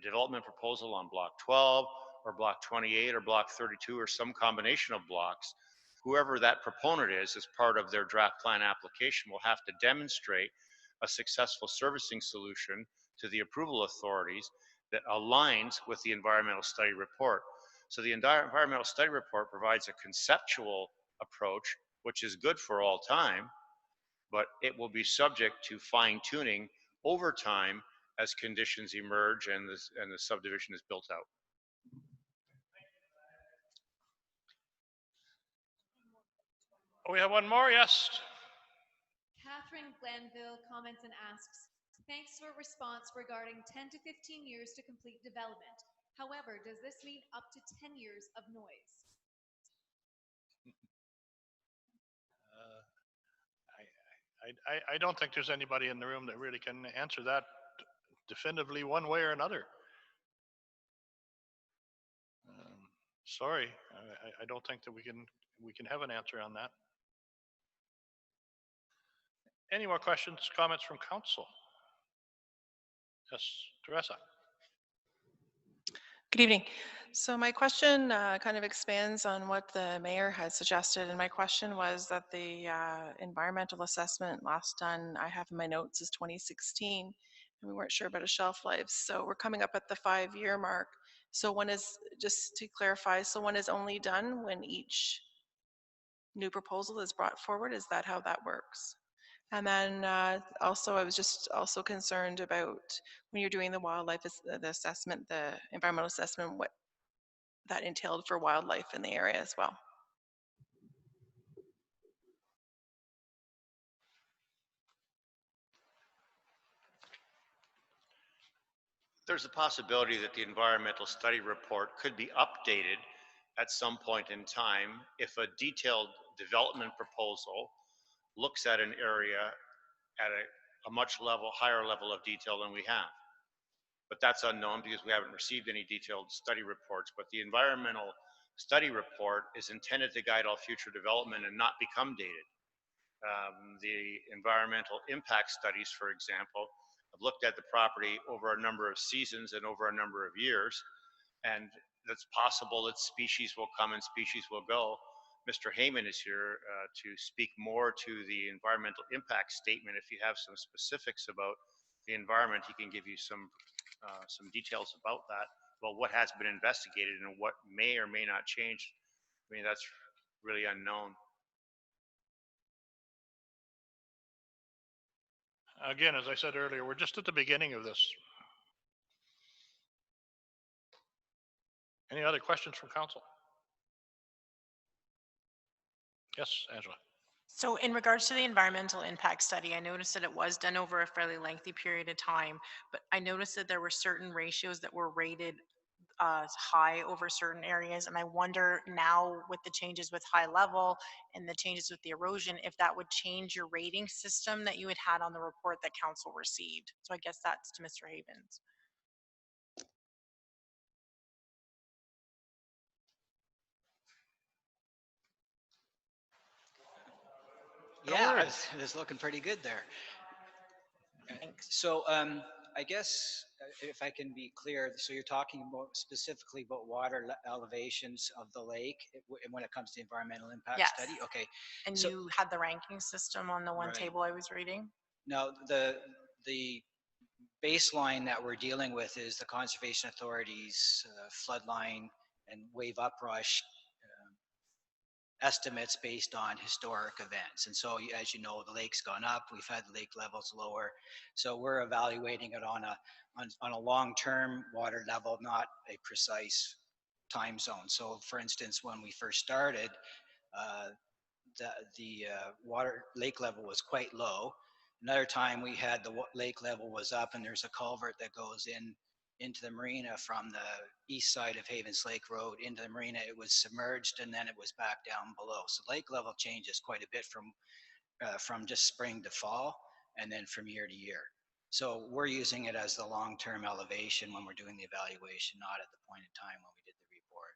development proposal on block 12 or block 28 or block 32 or some combination of blocks, whoever that proponent is as part of their draft plan application will have to demonstrate a successful servicing solution to the approval authorities that aligns with the environmental study report. So the environmental study report provides a conceptual approach, which is good for all time, but it will be subject to fine tuning over time as conditions emerge and the subdivision is built out. We have one more, yes. Catherine Glanville comments and asks, thanks for response regarding 10 to 15 years to complete development. However, does this mean up to 10 years of noise? I don't think there's anybody in the room that really can answer that definitively one way or another. Sorry, I don't think that we can have an answer on that. Any more questions, comments from council? Yes, Teresa. Good evening. So my question kind of expands on what the mayor had suggested, and my question was that the environmental assessment last done, I have in my notes, is 2016, and we weren't sure about a shelf life. So we're coming up at the 5-year mark. So one is, just to clarify, so one is only done when each new proposal is brought forward? Is that how that works? And then also, I was just also concerned about when you're doing the wildlife, the assessment, the environmental assessment, what that entailed for wildlife in the area as well. There's a possibility that the environmental study report could be updated at some point in time if a detailed development proposal looks at an area at a much higher level of detail than we have. But that's unknown because we haven't received any detailed study reports. But the environmental study report is intended to guide all future development and not become dated. The environmental impact studies, for example, have looked at the property over a number of seasons and over a number of years, and it's possible that species will come and species will go. Mr. Heyman is here to speak more to the environmental impact statement. If you have some specifics about the environment, he can give you some details about that, about what has been investigated and what may or may not change. I mean, that's really unknown. Again, as I said earlier, we're just at the beginning of this. Any other questions from council? Yes, Angela. So in regards to the environmental impact study, I noticed that it was done over a fairly lengthy period of time, but I noticed that there were certain ratios that were rated high over certain areas. And I wonder now with the changes with high level and the changes with the erosion, if that would change your rating system that you had on the report that council received. So I guess that's to Mr. Havens. No Yeah, worries. it's looking pretty good there. Thanks. So I guess if I can be clear, so you're talking about specifically about elevations of the lake when it comes to environmental impact Yes. study? Okay. And So you had the ranking system on the one right. table I was reading? Now the baseline that we're dealing with is the Conservation Authority's floodline and wave uprush estimates based on historic events. And so, as you know, the lake's gone up. We've had lake levels lower. So we're evaluating it on a long-term water level, not a precise time zone. So, for instance, when we first started, uh, the water lake level was quite low. Another time we had the lake level was up, and there's a culvert that goes into the marina from the east side of Havens Lake Road into the marina. It was submerged, and then it was back down below. So lake level changes quite a bit from just spring to fall, and then from year to year. So we're using it as the long-term elevation when we're doing the evaluation, not at the point in time when we did the report.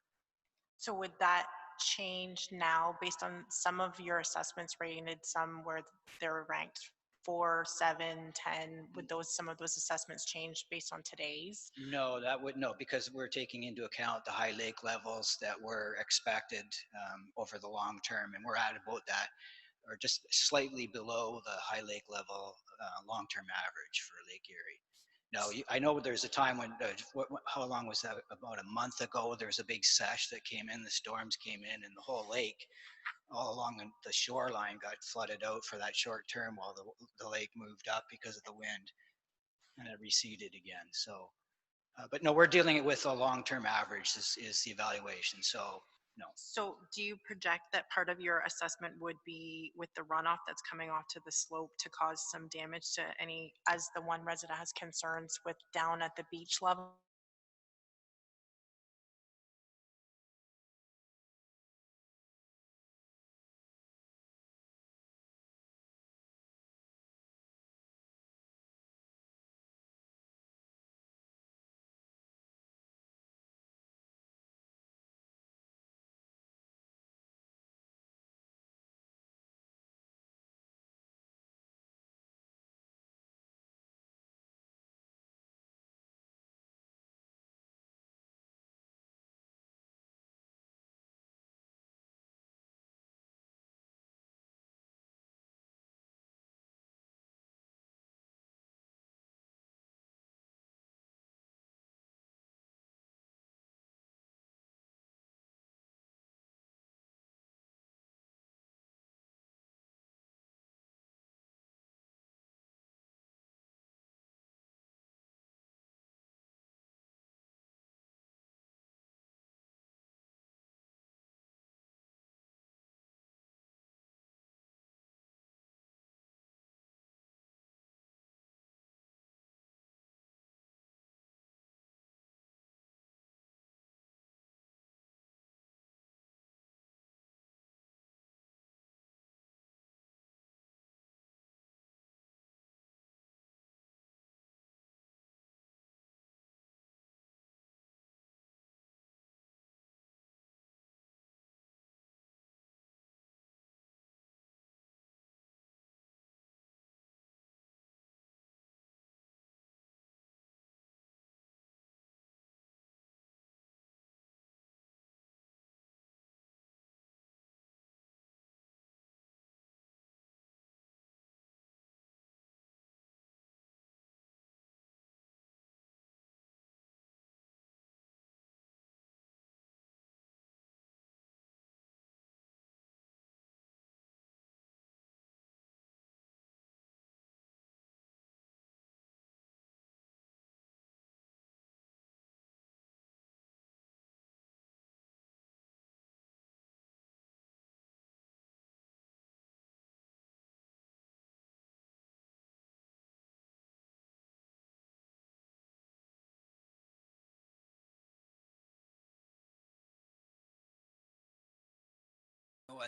So would that change now based on some of your assessments rated some where they're ranked 4, 7, 10? Would some of those assessments change based on today's? No, no, because we're taking into account the high lake levels that were expected over the long term, and we're at about that, or just slightly below the high lake level long-term average for Lake Erie. Now, I know there's a time when, how long was that? About a month ago, there was a big sesh that came in, the storms came in, and the whole lake all along the shoreline got flooded out for that short term while the lake moved up because of the wind, and it receded again. So, but no, we're dealing with a long-term average is the evaluation. So, no. So do you project that part of your assessment would be with the runoff that's coming off to the slope to cause some damage to any, as the one resident has concerns with down at the beach level?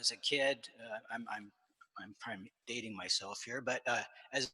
As a kid, I'm probably dating myself here, but as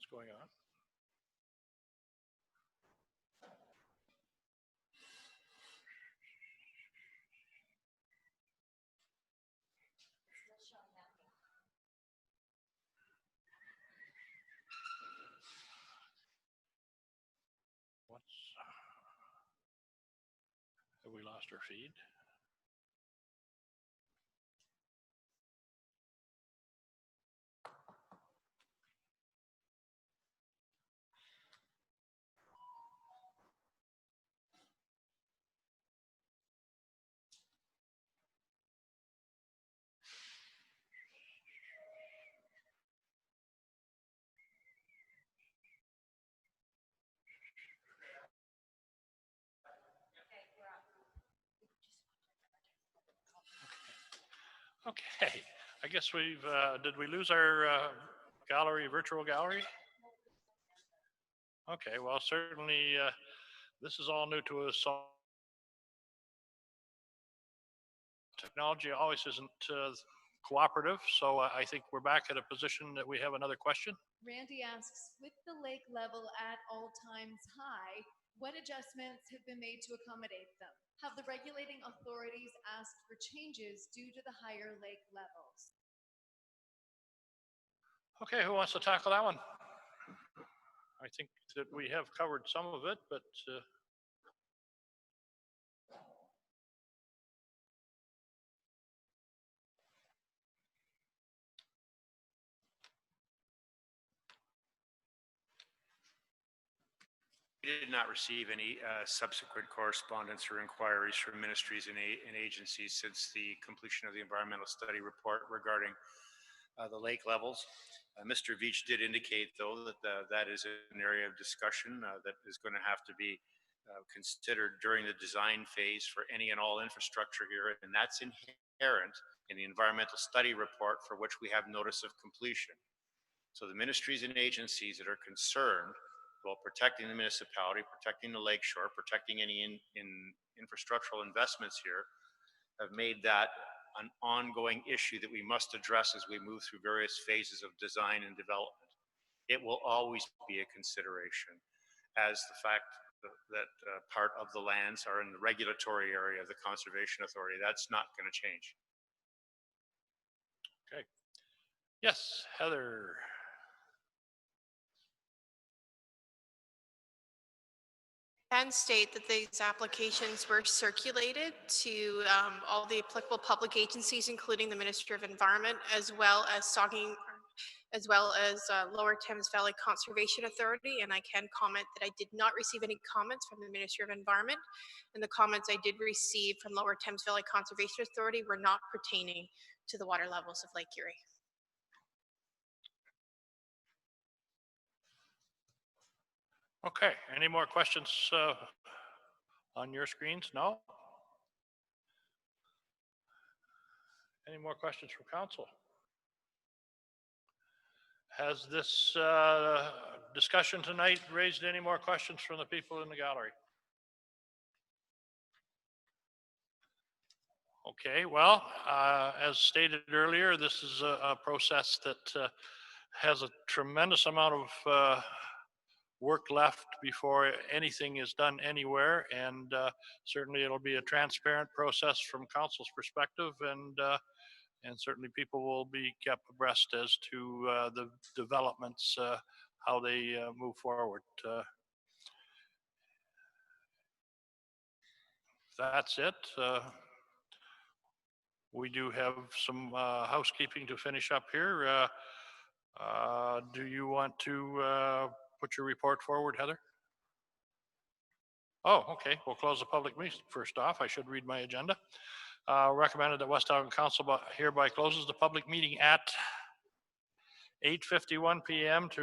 what's going on. Have we lost our feed? Okay, I guess we've, did we lose our gallery, virtual gallery? Okay, well, certainly this is all new to us. So technology always isn't cooperative, so I think we're back at a position that we have another question. Randy asks, with the lake level at all times high, what adjustments have been made to accommodate them? Have the regulating authorities asked for changes due to the higher lake levels? Okay, who wants to tackle that one? I think that we have covered some of it, but We did not receive any subsequent correspondence or inquiries from ministries and agencies since the completion of the environmental study report regarding the lake levels. Mr. Veach did indicate, though, that that is an area of discussion that is going to have to be considered during the design phase for any and all infrastructure here, and that's inherent in the environmental study report for which we have notice of completion. So the ministries and agencies that are concerned about protecting the municipality, protecting the lakeshore, protecting any infrastructural investments here, have made that an ongoing issue that we must address as we move through various phases of design and development. It will always be a consideration, as the fact that part of the lands are in the regulatory area of the Conservation Authority. That's not going to change. okay. Yes, Heather. And state that these applications were circulated to all the applicable public agencies, including the Ministry of Environment, as well as Lower Thames Valley Conservation Authority. And I can comment that I did not receive any comments from the Ministry of Environment, and the comments I did receive from Lower Thames Valley Conservation Authority were not pertaining to the water levels of Lake Erie. Okay, any more questions on your screens? No? Any more questions from council? Has this discussion tonight raised any more questions from the people in the gallery? Okay, well, as stated earlier, this is a process that has a tremendous amount of work left before anything is done anywhere, and certainly it'll be a transparent process from council's perspective, and certainly people will be kept abreast as to the developments, how they move forward. That's it. We do have some housekeeping to finish up here. Do you want to put your report forward, Heather? Oh, okay. We'll close the public meeting. First off, I should read my agenda. Recommended that West Elgin Council hereby closes the public meeting at 8:51 p.m. to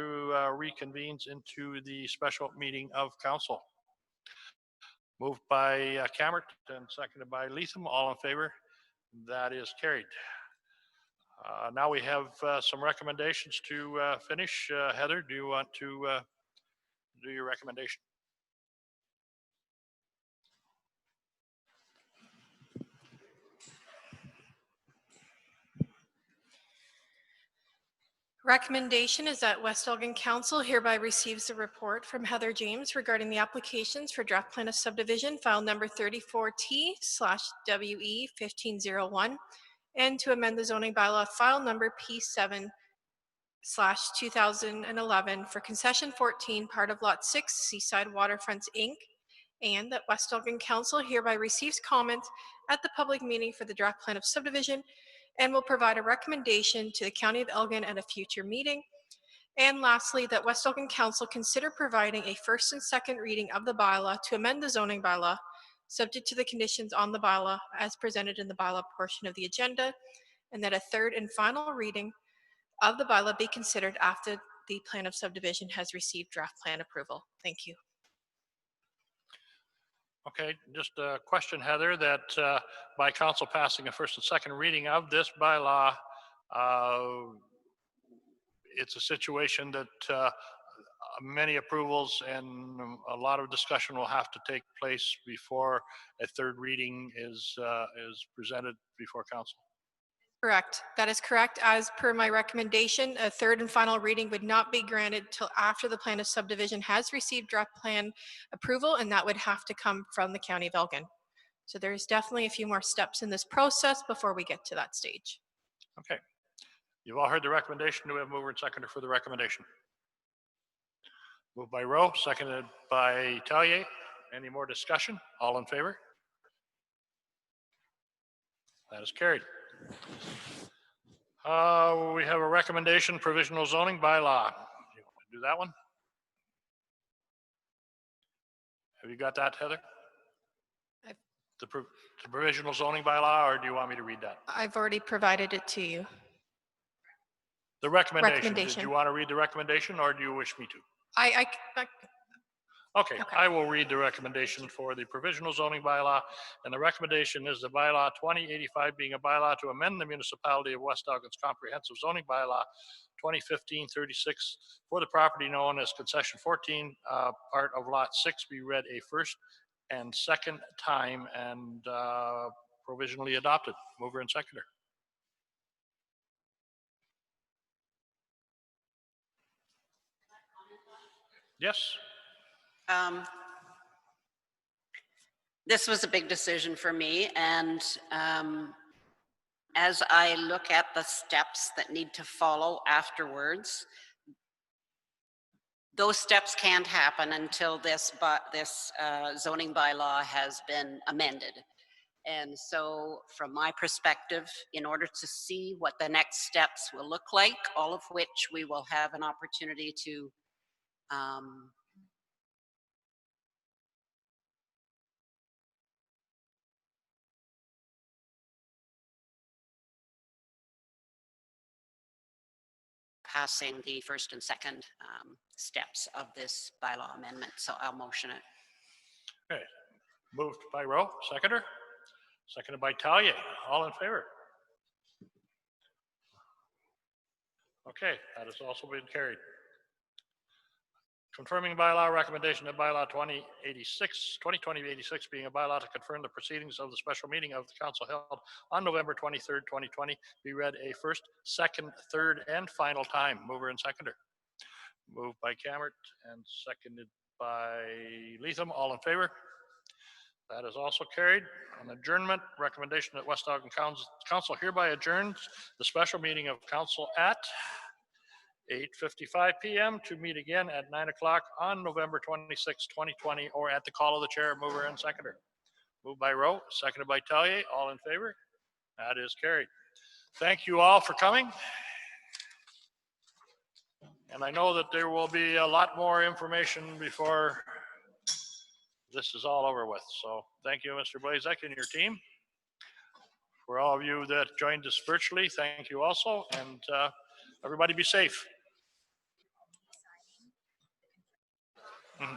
reconvenes into the special meeting of council. Moved by Cammert and seconded by Leatham. All in favor? That is carried. Now we have some recommendations to finish. Heather, do you want to do your recommendation? Recommendation is that West Elgin Council hereby receives a report from Heather James regarding the applications for draft plan of subdivision, file number 34T/WE1501, and to amend the zoning bylaw, file number P7/2011 for concession 14, part of lot 6, Seaside Waterfronts, Inc., and that West Elgin Council hereby receives comment at the public meeting for the draft plan of subdivision and will provide a recommendation to the County of Elgin at a future meeting. And lastly, that West Elgin Council consider providing a first and second reading of the bylaw to amend the zoning bylaw, subject to the conditions on the bylaw as presented in the bylaw portion of the agenda, and that a third and final reading of the bylaw be considered after the plan of subdivision has received draft plan approval. Thank you. Okay, just a question, Heather, that by council passing a first and second reading of this bylaw, it's a situation that many approvals and a lot of discussion will have to take place before a third reading is presented before council. Correct. That is correct. As per my recommendation, a third and final reading would not be granted till after the plan of subdivision has received draft plan approval, and that would have to come from the County of Elgin. So there's definitely a few more steps in this process before we get to that stage. Okay. You've all heard the recommendation. Do we have a mover and seconder for the recommendation? Moved by Rowe, seconded by Tellier. Any more discussion? All in favor? That is carried. We have a recommendation, provisional zoning bylaw. You want to do that one? Have you got that, Heather? The provisional zoning bylaw, or do you want me to read that? I've already provided it to you. The recommendation. Did you want to read the recommendation, or do you wish me to? Okay, I will read the recommendation for the provisional zoning bylaw, and the recommendation is the bylaw 2085 being a bylaw to amend the municipality of West Elgin's comprehensive zoning bylaw 2015-36 for the property known as concession 14, part of lot 6, be read a first and second time and provisionally adopted. Mover and seconder. Yes. This was a big decision for me, and as I look at the steps that need to follow afterwards, those steps can't happen until this zoning bylaw has been amended. And so from my perspective, in order to see what the next steps will look like, all of which we will have an opportunity to passing the first and second steps of this bylaw amendment. So I'll motion it. Okay, moved by Rowe, seconder. Seconded by Tellier. All in favor? Okay, that has also been carried. Confirming bylaw recommendation of bylaw 2020-86 being a bylaw to confirm the proceedings of the special meeting of the council held on November 23rd, 2020 be read a first, second, third, and final time. Mover and seconder. Moved by Cammert and seconded by Leatham. All in favor? That is also carried. On adjournment, recommendation that West Elgin Council hereby adjourns the special meeting of council at 8:55 p.m. to meet again at 9 o'clock on November 26, 2020, or at the call of the chair, mover, and seconder. Moved by Rowe, seconded by Tellier. All in favor? That is carried. Thank you all for coming. And I know that there will be a lot more information before this is all over with. So thank you, Mr. Blazek and your team. For all of you that joined us virtually, thank you also. And everybody be safe. Mm-hmm.